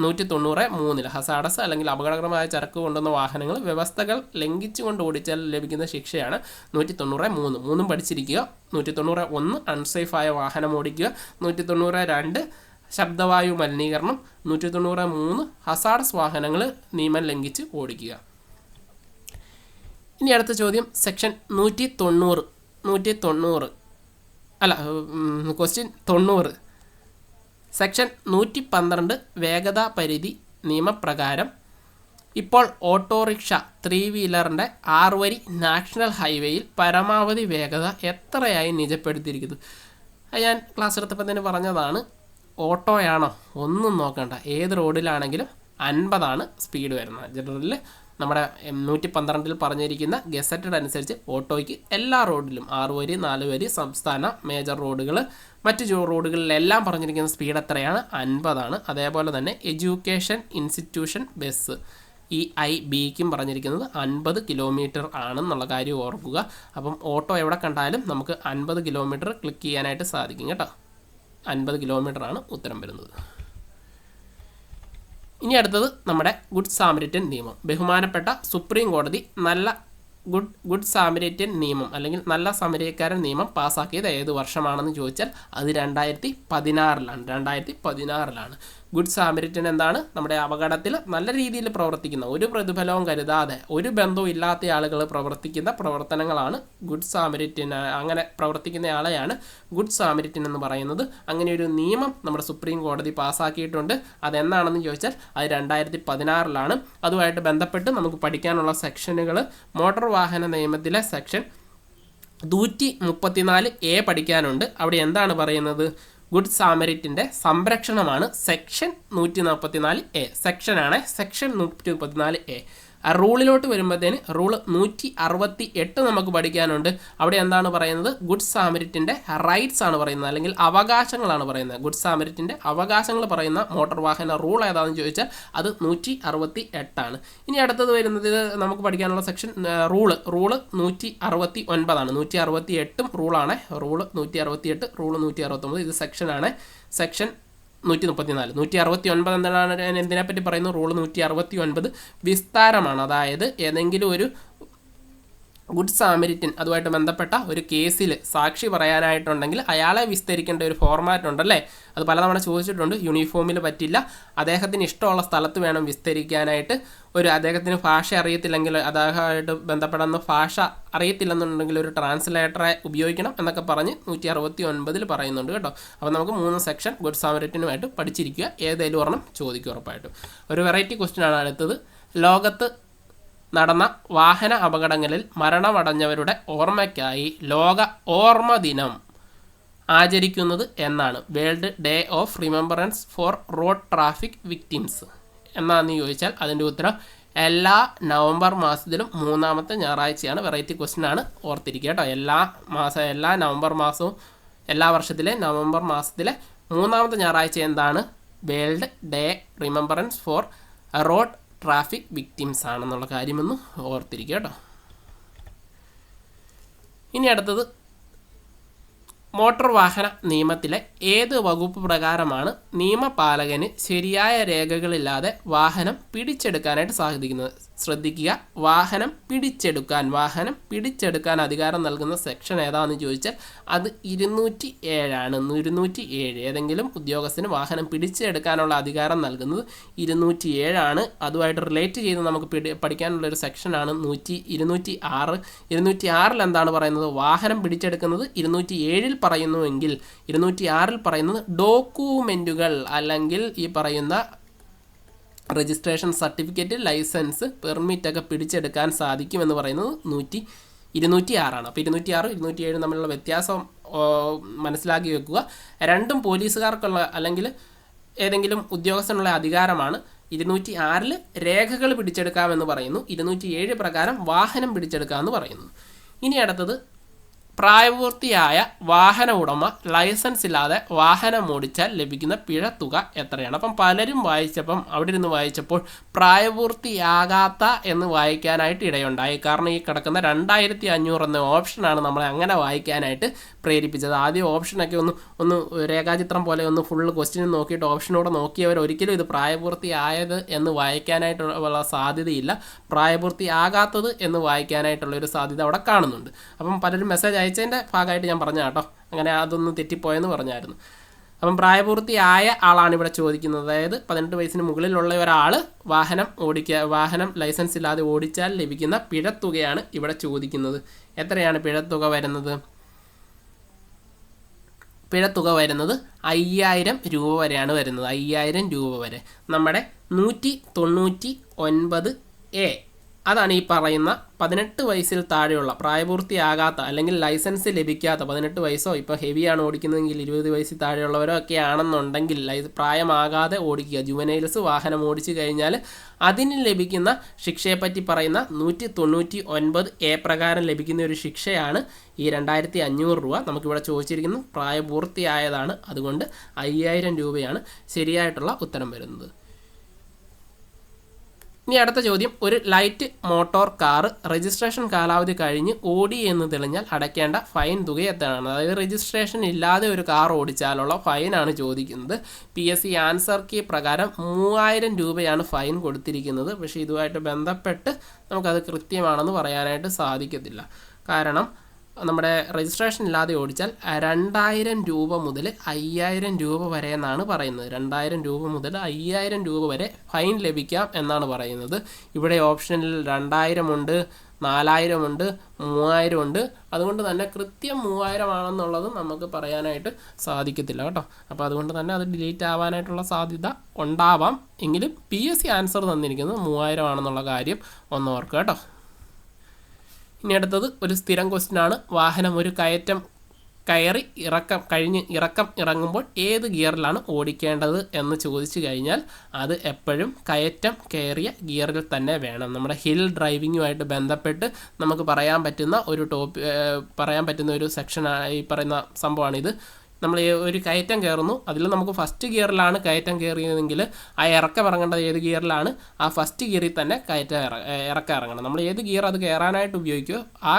190(3) ഹസാഡസ് അല്ലെങ്കിൽ അപകടകരമായ ചരക്ക് കൊണ്ടുവന്ന വാഹനങ്ങൾ വ്യവസ്ഥകൾ ലംഘിച്ചുകൊണ്ട് ഓടിച്ചാൽ ലഭിക്കുന്ന ശിക്ഷയാണ് 190(3). 3 പഠിച്ചിരിക്കുക. 191 അൺസേഫായ വാഹനം ഓടിക്കുക. 192 ശബ്ദവായു മലിനീകരണം. 193 ഹസാഡസ് വാഹനങ്ങൾ നിയമം ലംഘിച്ച് ഓടിക്കുക. ഇനി അടുത്ത ചോദ്യം സെക്ഷൻ 190 അല്ല ക്വസ്റ്റ്യൻ 90. സെക്ഷൻ 112 വേഗതാ പരിധി നിയമപ്രകാരം ഇപ്പോൾ ഓട്ടോറിക്ഷ 3 വീലറിൻ്റെ 6 വരി നാഷണൽ ഹൈവേയിൽ പരമാവധി വേഗത എത്രയായി നിജപ്പെടുത്തിയിരിക്കുന്നു? ഞാൻ ക്ലാസ് എടുത്തപ്പോൾ തന്നെ പറഞ്ഞതാണ്. ഓട്ടോയാണോ ഒന്നും നോക്കണ്ട, ഏത് റോഡിലാണെങ്കിലും 50 സ്പീഡ് വരുന്നത്. ജനറലിൽ നമ്മുടെ 112 പറഞ്ഞിരിക്കുന്ന ഗസറ്റഡ് അനുസരിച്ച് ഓട്ടോയ്ക്ക് എല്ലാ റോഡിലും 6 വരി 4 വരി സംസ്ഥാന മേജർ റോഡുകൾ മറ്റ് റോഡുകളിലെല്ലാം പറഞ്ഞിരിക്കുന്ന സ്പീഡ് എത്രയാണ്? 50. അതേപോലെ തന്നെ എഡ്യൂക്കേഷൻ ഇൻസ്റ്റിറ്റ്യൂഷൻ ബസ് EIBക്കും പറഞ്ഞിരിക്കുന്നത് 50 കിലോമീറ്റർ ആണെന്നുള്ള കാര്യം ഓർക്കുക. അപ്പം ഓട്ടോ എവിടെ കണ്ടാലും നമുക്ക് 50 കിലോമീറ്റർ ക്ലിക്ക് ചെയ്യാനായിട്ട് സാധിക്കും കേട്ടോ. 50 കിലോമീറ്ററാണ് ഉത്തരം വരുന്നത്. ഇനി അടുത്തത് നമ്മുടെ ഗുഡ് സാമരിറ്റൻ നിയമം. ബഹുമാനപ്പെട്ട സുപ്രീം കോടതി ഗുഡ് സാമരിറ്റൻ നിയമം അല്ലെങ്കിൽ നല്ല സമരിയക്കാരൻ നിയമം പാസ്സാക്കിയത് ഏത് വർഷമാണെന്ന് ചോദിച്ചാൽ അത് 2016. ഗുഡ് സാമരിറ്റൻ എന്താണ്? നമ്മുടെ അപകടത്തിൽ നല്ല രീതിയിൽ പ്രവർത്തിക്കുന്ന, ഒരു പ്രതിഫലവും കരുതാതെ, ഒരു ബന്ധവും ഇല്ലാത്ത ആളുകൾ പ്രവർത്തിക്കുന്ന പ്രവർത്തനങ്ങളാണ് ഗുഡ് സാമരിറ്റൻ. അങ്ങനെ പ്രവർത്തിക്കുന്ന ആളെയാണ് ഗുഡ് സാമരിറ്റൻ എന്ന് പറയുന്നത്. അങ്ങനെ ഒരു നിയമം നമ്മുടെ സുപ്രീം കോടതി പാസ്സാക്കിയിട്ടുണ്ട്. അതെന്നാണെന്ന് ചോദിച്ചാൽ അത് 2016. അതുമായിട്ട് ബന്ധപ്പെട്ട് നമുക്ക് പഠിക്കാനുള്ള സെക്ഷനുകൾ മോട്ടോർ വാഹന നിയമത്തിലെ സെക്ഷൻ 134A പഠിക്കാനുണ്ട്. അവിടെ എന്താണ് പറയുന്നത്? ഗുഡ് സാമരിറ്റിൻ്റെ സംരക്ഷണമാണ് സെക്ഷൻ 144A. സെക്ഷനാണ് സെക്ഷൻ 144A. റൂളിലോട്ട് വരുമ്പോഴത്തേന് റൂൾ 168 നമുക്ക് പഠിക്കാനുണ്ട്. അവിടെ എന്താണ് പറയുന്നത്? ഗുഡ് സാമരിറ്റിൻ്റെ റൈറ്റ്സ് ആണ് പറയുന്നത്, അല്ലെങ്കിൽ അവകാശങ്ങളാണ് പറയുന്നത്. ഗുഡ് സാമരിറ്റിൻ്റെ അവകാശങ്ങൾ പറയുന്ന മോട്ടോർ വാഹന റൂൾ ഏതാണെന്ന് ചോദിച്ചാൽ അത് 168. ഇനി അടുത്തത് വരുന്നത് നമുക്ക് പഠിക്കാനുള്ള സെക്ഷൻ റൂള് 169. 168 റൂളാണ്. Rule 168, rule 169. ഇത് സെക്ഷനാണ്. സെക്ഷൻ 134. 169 എന്താണ്? എന്തിനെപ്പറ്റി പറയുന്നു? റൂൾ 169 വിസ്താരമാണ്. അതായത് ഏതെങ്കിലും ഒരു ഗുഡ് സാമരിറ്റൻ അതുമായിട്ട് ബന്ധപ്പെട്ട ഒരു കേസിൽ സാക്ഷി പറയാനായിട്ടുണ്ടെങ്കിൽ അയാളെ വിസ്തരിക്കേണ്ട ഒരു ഫോർമാറ്റ് ഉണ്ടല്ലേ? അത് പലതവണ ചോദിച്ചിട്ടുണ്ട്. യൂണിഫോമിൽ പറ്റില്ല, അദ്ദേഹത്തിന് ഇഷ്ടമുള്ള സ്ഥലത്ത് വേണം വിസ്തരിക്കാനായിട്ട്. അദ്ദേഹത്തിന് ഭാഷ അറിയത്തില്ലെങ്കിൽ, അദ്ദേഹമായിട്ട് ബന്ധപ്പെടുന്ന ഭാഷ അറിയത്തില്ലെന്നുണ്ടെങ്കിൽ ഒരു ട്രാൻസ്ലേറ്ററെ ഉപയോഗിക്കണം എന്നൊക്കെ പറഞ്ഞ് 169 പറയുന്നുണ്ട് കേട്ടോ. അപ്പോൾ നമുക്ക് 3 സെക്ഷൻ ഗുഡ് സാമരിറ്റനുമായിട്ട് പഠിച്ചിരിക്കുക. ഏതെങ്കിലും ഒരെണ്ണം ചോദിക്കും ഉറപ്പായിട്ടും. ഒരു വെറൈറ്റി ക്വസ്റ്റ്യൻ ആണ് അടുത്തത്. ലോകത്ത് നടന്ന വാഹന അപകടങ്ങളിൽ മരണമടഞ്ഞവരുടെ ഓർമ്മയ്ക്കായി ലോക ഓർമ്മ ദിനം ആചരിക്കുന്നത് എന്നാണ്? World day of remembrance for road traffic victims എന്നാന്ന് ചോദിച്ചാൽ അതിൻ്റെ ഉത്തരം എല്ലാ നവംബർ മാസത്തിലും 3ാമത്തെ ഞായറാഴ്ചയാണ്. വെറൈറ്റി ക്വസ്റ്റ്യൻ ആണ്, ഓർത്തിരിക്കുക കേട്ടോ. എല്ലാ നവംബർ മാസവും എല്ലാ വർഷത്തിലെ നവംബർ മാസത്തിലെ 3ാമത്തെ ഞായറാഴ്ച എന്താണ്? World day remembrance for road traffic victims ആണെന്നുള്ള കാര്യമൊന്ന് ഓർത്തിരിക്കുക കേട്ടോ. ഇനി അടുത്തത് മോട്ടോർ വാഹന നിയമത്തിലെ ഏത് വകുപ്പ് പ്രകാരമാണ് നിയമപാലകന് ശരിയായ രേഖകളില്ലാതെ വാഹനം പിടിച്ചെടുക്കാനായിട്ട് സാധിക്കുന്നത്? ശ്രദ്ധിക്കുക, വാഹനം പിടിച്ചെടുക്കാൻ അധികാരം നൽകുന്ന സെക്ഷൻ ഏതാണെന്ന് ചോദിച്ചാൽ അത് 207 ആണ്. 207. ഏതെങ്കിലും ഉദ്യോഗസ്ഥന് വാഹനം പിടിച്ചെടുക്കാനുള്ള അധികാരം നൽകുന്നത് 207 ആണ്. അതുമായിട്ട് റിലേറ്റ് ചെയ്ത് നമുക്ക് പഠിക്കാനുള്ളൊരു സെക്ഷനാണ് 206. 206 എന്താണ് പറയുന്നത്? വാഹനം പിടിച്ചെടുക്കുന്നത് 207 പറയുന്നുവെങ്കിൽ 206 പറയുന്നത് ഡോക്യുമെൻറ്റുകൾ അല്ലെങ്കിൽ ഈ പറയുന്ന രജിസ്ട്രേഷൻ സർട്ടിഫിക്കറ്റ്, ലൈസൻസ്, പെർമിറ്റൊക്കെ പിടിച്ചെടുക്കാൻ സാധിക്കുമെന്ന് പറയുന്നത് 206 ആണ്. അപ്പോൾ 206, 207 തമ്മിലുള്ള വ്യത്യാസം മനസ്സിലാക്കി വെക്കുക. രണ്ടും പോലീസുകാർക്കുള്ള അല്ലെങ്കിൽ ഏതെങ്കിലും ഉദ്യോഗസ്ഥനുള്ള അധികാരമാണ്. 206 രേഖകൾ പിടിച്ചെടുക്കാമെന്ന് പറയുന്നു. 207 പ്രകാരം വാഹനം പിടിച്ചെടുക്കാമെന്ന് പറയുന്നു. ഇനി അടുത്തത് പ്രായപൂർത്തിയായ വാഹന ഉടമ ലൈസൻസ് ഇല്ലാതെ വാഹനം ഓടിച്ചാൽ ലഭിക്കുന്ന പിഴ തുക എത്രയാണ്? അപ്പം പലരും വായിച്ചപ്പം അവിടെ ഇരുന്ന് വായിച്ചപ്പോൾ പ്രായപൂർത്തിയാകാത്ത എന്ന് വായിക്കാനായിട്ട് ഇടയുണ്ടായി. കാരണം ഈ കിടക്കുന്ന 2500 എന്ന ഓപ്ഷനാണ് നമ്മളെ അങ്ങനെ വായിക്കാനായിട്ട് പ്രേരിപ്പിച്ചത്. ആദ്യം ഓപ്ഷനൊക്കെ ഒന്ന് രേഖാചിത്രം പോലെ ഒന്ന് ഫുള്ള് ക്വസ്റ്റ്യൻ നോക്കിയിട്ട് ഓപ്ഷനോടെ നോക്കിയവർ ഒരിക്കലും ഇത് പ്രായപൂർത്തിയായത് എന്ന് വായിക്കാനായിട്ടുള്ള സാധ്യതയില്ല, പ്രായപൂർത്തിയാകാത്തത് എന്ന് വായിക്കാനായിട്ടുള്ളൊരു സാധ്യത അവിടെ കാണുന്നുണ്ട്. അപ്പം പലരും മെസ്സേജ് അയച്ചതിൻ്റെ ഭാഗമായിട്ട് ഞാൻ പറഞ്ഞ കേട്ടോ, അങ്ങനെ അതൊന്ന് തെറ്റിപ്പോയെന്ന് പറഞ്ഞായിരുന്നു. അപ്പം പ്രായപൂർത്തിയായ ആളാണ് ഇവിടെ ചോദിക്കുന്നത്. അതായത് 18 വയസ്സിന് മുകളിലുള്ള ഒരാൾ വാഹനം ലൈസൻസ് ഇല്ലാതെ ഓടിച്ചാൽ ലഭിക്കുന്ന പിഴത്തുകയാണ് ഇവിടെ ചോദിക്കുന്നത്. എത്രയാണ് പിഴത്തുക വരുന്നത്? പിഴത്തുക വരുന്നത് 5000 രൂപ വരെയാണ് വരുന്നത്. 5000 രൂപ വരെ. നമ്മുടെ 199A അതാണ് ഈ പറയുന്ന 18 വയസ്സിൽ താഴെയുള്ള പ്രായപൂർത്തിയാകാത്ത അല്ലെങ്കിൽ ലൈസൻസ് ലഭിക്കാത്ത 18 വയസ്സോ ഇപ്പോൾ ഹെവിയാണ് ഓടിക്കുന്നതെങ്കിൽ 20 വയസ്സിൽ താഴെയുള്ളവരോ ഒക്കെ ആണെന്നുണ്ടെങ്കിൽ പ്രായമാകാതെ ഓടിക്കുക. ജുവനൈൽസ് വാഹനം ഓടിച്ചു കഴിഞ്ഞാൽ അതിന് ലഭിക്കുന്ന ശിക്ഷയെപ്പറ്റി പറയുന്ന 199A പ്രകാരം ലഭിക്കുന്ന ഒരു ശിക്ഷയാണ് ഈ 2500 രൂപ. നമുക്കിവിടെ ചോദിച്ചിരിക്കുന്നത് പ്രായപൂർത്തിയായതാണ്, അതുകൊണ്ട് 5000 രൂപയാണ് ശരിയായിട്ടുള്ള ഉത്തരം വരുന്നത്. ഇനി അടുത്ത ചോദ്യം, ഒരു ലൈറ്റ് മോട്ടോർ കാർ രജിസ്ട്രേഷൻ കാലാവധി കഴിഞ്ഞ് ഓടി എന്ന് തെളിഞ്ഞാൽ അടയ്ക്കേണ്ട ഫൈൻ തുക എത്രയാണ്? അതായത് രജിസ്ട്രേഷൻ ഇല്ലാതെ ഒരു കാർ ഓടിച്ചാലുള്ള ഫൈനാണ് ചോദിക്കുന്നത്. PSC ആൻസർ കീ പ്രകാരം 3000 രൂപയാണ് ഫൈൻ കൊടുത്തിരിക്കുന്നത്. പക്ഷേ ഇതുമായിട്ട് ബന്ധപ്പെട്ട് നമുക്കത് കൃത്യമാണെന്ന് പറയാനായിട്ട് സാധിക്കത്തില്ല. കാരണം നമ്മുടെ രജിസ്ട്രേഷൻ ഇല്ലാതെ ഓടിച്ചാൽ 2000 രൂപ മുതൽ 5000 രൂപ വരെ എന്നാണ് പറയുന്നത്. 2000 രൂപ മുതൽ 5000 രൂപ വരെ ഫൈൻ ലഭിക്കാം എന്നാണ് പറയുന്നത്. ഇവിടെ ഓപ്ഷനിൽ 2000 ഉണ്ട്, 4000 ഉണ്ട്, 3000 ഉണ്ട്. അതുകൊണ്ട് തന്നെ കൃത്യം 3000 ആണെന്നുള്ളത് നമുക്ക് പറയാനായിട്ട് സാധിക്കത്തില്ല കേട്ടോ. അപ്പോൾ അതുകൊണ്ട് തന്നെ അത് ഡിലീറ്റ് ആവാനായിട്ടുള്ള സാധ്യത ഉണ്ടാവാം. എങ്കിലും PSC ആൻസർ തന്നിരിക്കുന്നത് 3000 ആണെന്നുള്ള കാര്യം ഒന്ന് ഓർക്കുക കേട്ടോ. ഇനി അടുത്തത് ഒരു സ്ഥിരം ക്വസ്റ്റ്യനാണ്. വാഹനം ഒരു കയറ്റം കയറി ഇറക്കം ഇറങ്ങുമ്പോൾ ഏത് ഗിയറിലാണ് ഓടിക്കേണ്ടത് എന്ന് ചോദിച്ചു കഴിഞ്ഞാൽ അത് എപ്പോഴും കയറ്റം കയറിയ ഗിയറിൽ തന്നെ വേണം. നമ്മുടെ ഹിൽ ഡ്രൈവിങ്ങുമായിട്ട് ബന്ധപ്പെട്ട് നമുക്ക് പറയാൻ പറ്റുന്ന ഒരു സെക്ഷൻ ഈ പറയുന്ന സംഭവമാണിത്. നമ്മൾ ഒരു കയറ്റം കയറുന്നു, അതിൽ നമുക്ക് ഫസ്റ്റ് ഗിയറിലാണ് കയറ്റം കയറിയതെങ്കിൽ ആ ഇറക്കം ഇറങ്ങേണ്ടത് ഏത് ഗിയറിലാണ്? ആ ഫസ്റ്റ് ഗിയറിൽ തന്നെ ഇറക്കം ഇറങ്ങണം. നമ്മൾ ഏത് ഗിയർ അത് കയറാനായിട്ട് ഉപയോഗിക്കുമോ ആ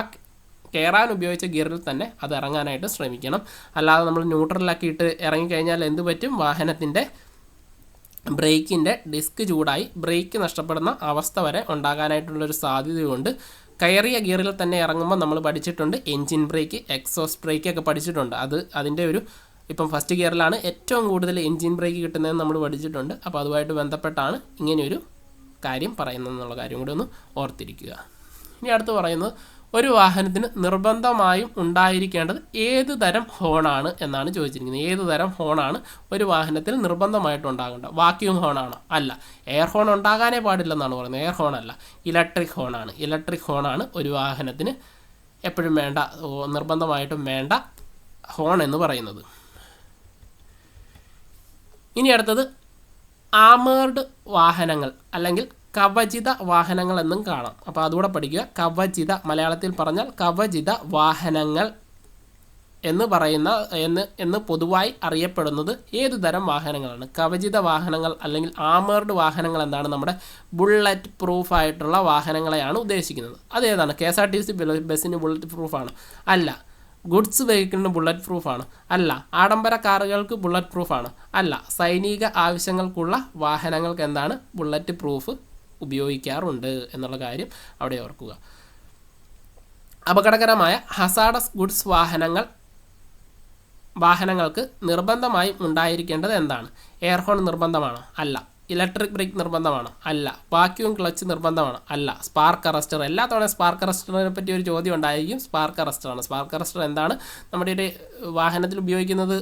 കയറാൻ ഉപയോഗിച്ച ഗിയറിൽ തന്നെ അത് ഇറങ്ങാനായിട്ട് ശ്രമിക്കണം. അല്ലാതെ നമ്മൾ ന്യൂട്രലാക്കി ഇട്ട് ഇറങ്ങിക്കഴിഞ്ഞാൽ എന്ത് പറ്റും? വാഹനത്തിൻ്റെ ബ്രേക്കിൻ്റെ ഡിസ്ക് ചൂടായി ബ്രേക്ക് നഷ്ടപ്പെടുന്ന അവസ്ഥ വരെ ഉണ്ടാകാനായിട്ടുള്ളൊരു സാധ്യതയുണ്ട്. കയറിയ ഗിയറിൽ തന്നെ ഇറങ്ങുമ്പോൾ നമ്മൾ പഠിച്ചിട്ടുണ്ട് എൻജിൻ ബ്രേക്ക്, എക്സോസ്റ്റ് ബ്രേക്ക് ഒക്കെ പഠിച്ചിട്ടുണ്ട്. അതിൻ്റെ ഇപ്പം ഫസ്റ്റ് ഗിയറിലാണ് ഏറ്റവും കൂടുതൽ എൻജിൻ ബ്രേക്ക് കിട്ടുന്നതെന്ന് നമ്മൾ പഠിച്ചിട്ടുണ്ട്. അപ്പോൾ അതുമായിട്ട് ബന്ധപ്പെട്ടാണ് ഇങ്ങനെയൊരു കാര്യം പറയുന്നതെന്നുള്ള കാര്യം കൂടി ഒന്ന് ഓർത്തിരിക്കുക. ഇനി അടുത്ത് പറയുന്നത്, ഒരു വാഹനത്തിന് നിർബന്ധമായും ഉണ്ടായിരിക്കേണ്ടത് ഏത് തരം ഹോണാണ് എന്നാണ് ചോദിച്ചിരിക്കുന്നത്. ഏത് തരം ഹോണാണ് ഒരു വാഹനത്തിൽ നിർബന്ധമായിട്ട് ഉണ്ടാകേണ്ടത്? വാക്യൂം ഹോണാണോ? അല്ല. എയർ ഹോൺ ഉണ്ടാകാനേ പാടില്ലെന്നാണ് പറയുന്നത്. എയർ ഹോൺ അല്ല, ഇലക്ട്രിക് ഹോണാണ്. ഇലക്ട്രിക് ഹോണാണ് ഒരു വാഹനത്തിന് എപ്പോഴും നിർബന്ധമായിട്ടും വേണ്ട ഹോൺ എന്ന് പറയുന്നത്. ഇനി അടുത്തത് ആമേർഡ് വാഹനങ്ങൾ അല്ലെങ്കിൽ കവചിത വാഹനങ്ങൾ എന്നും കാണാം. അപ്പോൾ അതുകൂടെ പഠിക്കുക. കവചിത, മലയാളത്തിൽ പറഞ്ഞാൽ കവചിത വാഹനങ്ങൾ എന്ന് പൊതുവായി അറിയപ്പെടുന്നത് ഏത് തരം വാഹനങ്ങളാണ്? കവചിത വാഹനങ്ങൾ അല്ലെങ്കിൽ ആമേർഡ് വാഹനങ്ങൾ എന്താണ്? നമ്മുടെ ബുള്ളറ്റ് പ്രൂഫായിട്ടുള്ള വാഹനങ്ങളെയാണ് ഉദ്ദേശിക്കുന്നത്. അതേതാണ്? KSRTC ബസ്സിന് ബുള്ളറ്റ് പ്രൂഫാണ്? അല്ല. ഗുഡ്സ് വെഹിക്കിളിന് ബുള്ളറ്റ് പ്രൂഫാണ്? അല്ല. ആഡംബര കാറുകൾക്ക് ബുള്ളറ്റ് പ്രൂഫാണ്? അല്ല. സൈനിക ആവശ്യങ്ങൾക്കുള്ള വാഹനങ്ങൾക്ക് എന്താണ്? ബുള്ളറ്റ് പ്രൂഫ് ഉപയോഗിക്കാറുണ്ട് എന്നുള്ള കാര്യം അവിടെ ഓർക്കുക. അപകടകരമായ ഹസാഡസ് ഗുഡ്സ് വാഹനങ്ങൾക്ക് നിർബന്ധമായും ഉണ്ടായിരിക്കേണ്ടത് എന്താണ്? എയർ ഹോൺ നിർബന്ധമാണോ? അല്ല. ഇലക്ട്രിക് ബ്രേക്ക് നിർബന്ധമാണോ? അല്ല. വാക്യൂം ക്ലച്ച് നിർബന്ധമാണോ? അല്ല. സ്പാർക്ക് അറസ്റ്റർ, എല്ലാ തവണ സ്പാർക്ക് അറസ്റ്ററിനെ പറ്റി ഒരു ചോദ്യം ഉണ്ടായിരിക്കും. സ്പാർക്ക് അറസ്റ്ററാണ്. സ്പാർക്ക് അറസ്റ്റർ എന്താണ്? നമ്മുടെ ഒരു വാഹനത്തിൽ ഉപയോഗിക്കുന്നത്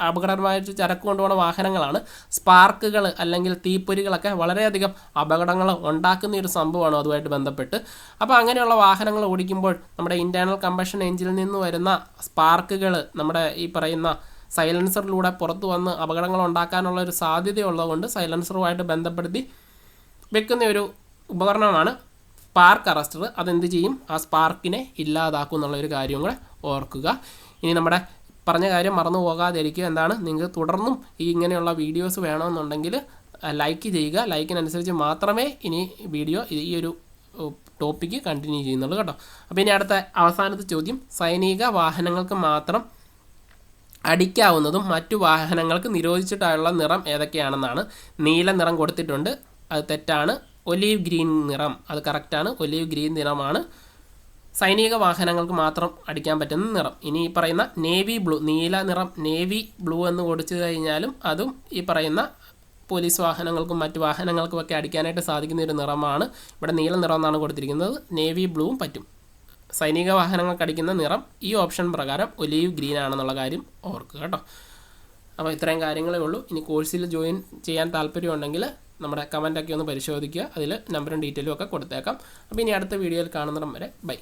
അപകടകരമായിട്ട് ചരക്ക് കൊണ്ടുപോകുന്ന വാഹനങ്ങളാണ്. സ്പാർക്കുകൾ അല്ലെങ്കിൽ തീപ്പൊരികളൊക്കെ വളരെയധികം അപകടങ്ങൾ ഉണ്ടാക്കുന്ന ഒരു സംഭവമാണ് അതുമായിട്ട് ബന്ധപ്പെട്ട്. അപ്പോൾ അങ്ങനെയുള്ള വാഹനങ്ങൾ ഓടിക്കുമ്പോൾ നമ്മുടെ ഇൻറ്റേർണൽ കമ്പഷൻ എഞ്ചിനിൽ നിന്ന് വരുന്ന സ്പാർക്കുകൾ നമ്മുടെ ഈ പറയുന്ന സൈലൻസറിലൂടെ പുറത്തു വന്ന് അപകടങ്ങൾ ഉണ്ടാക്കാനുള്ള ഒരു സാധ്യതയുള്ളതുകൊണ്ട് സൈലൻസറുമായിട്ട് ബന്ധപ്പെടുത്തി വെക്കുന്ന ഒരു ഉപകരണമാണ് സ്പാർക്ക് അറസ്റ്റർ. അതെന്ത് ചെയ്യും? ആ സ്പാർക്കിനെ ഇല്ലാതാക്കും എന്നുള്ളൊരു കാര്യം കൂടെ ഓർക്കുക. ഇനി നമ്മുടെ പറഞ്ഞ കാര്യം മറന്നു പോകാതിരിക്കുക. എന്താണ്, നിങ്ങൾക്ക് തുടർന്നും ഈ ഇങ്ങനെയുള്ള വീഡിയോസ് വേണമെന്നുണ്ടെങ്കിൽ ലൈക്ക് ചെയ്യുക. ലൈക്കിനനുസരിച്ച് മാത്രമേ ഇനി വീഡിയോ ഈ ഒരു ടോപ്പിക്ക് കണ്ടിന്യൂ ചെയ്യുന്നുള്ളൂ കേട്ടോ. അപ്പോൾ ഇനി അടുത്ത അവസാനത്തെ ചോദ്യം, സൈനിക വാഹനങ്ങൾക്ക് മാത്രം അടിക്കാവുന്നതും മറ്റു വാഹനങ്ങൾക്ക് നിരോധിച്ചിട്ടുള്ള നിറം ഏതൊക്കെയാണെന്നാണ്. നീല നിറം കൊടുത്തിട്ടുണ്ട്, അത് തെറ്റാണ്. ഒലീവ് ഗ്രീൻ നിറം, അത് കറക്റ്റാണ്. ഒലീവ് ഗ്രീൻ നിറമാണ് സൈനിക വാഹനങ്ങൾക്ക് മാത്രം അടിക്കാൻ പറ്റുന്ന നിറം. ഇനി ഈ പറയുന്ന നേവി ബ്ലൂ, നീല നിറം നേവി ബ്ലൂ എന്ന് കൊടുത്തു കഴിഞ്ഞാലും അതും ഈ പറയുന്ന പോലീസ് വാഹനങ്ങൾക്കും മറ്റു വാഹനങ്ങൾക്കും ഒക്കെ അടിക്കാനായിട്ട് സാധിക്കുന്ന ഒരു നിറമാണ്. ഇവിടെ നീല നിറം എന്നാണ് കൊടുത്തിരിക്കുന്നത്. നേവി ബ്ലൂവും പറ്റും. സൈനിക വാഹനങ്ങൾക്ക് അടിക്കുന്ന നിറം ഈ ഓപ്ഷൻ പ്രകാരം ഒലീവ് ഗ്രീൻ ആണെന്നുള്ള കാര്യം ഓർക്കുക കേട്ടോ. അപ്പോൾ ഇത്രയും കാര്യങ്ങളേ ഉള്ളൂ. ഇനി കോഴ്സിൽ ജോയിൻ ചെയ്യാൻ താല്പര്യമുണ്ടെങ്കിൽ നമ്മുടെ കമൻറ്റൊക്കെ ഒന്ന് പരിശോധിക്കുക. അതിൽ നമ്പറും ഡീറ്റെയിലും ഒക്കെ കൊടുത്തേക്കാം. അപ്പോൾ ഇനി അടുത്ത വീഡിയോയിൽ കാണുന്നിടം വരെ ബൈ.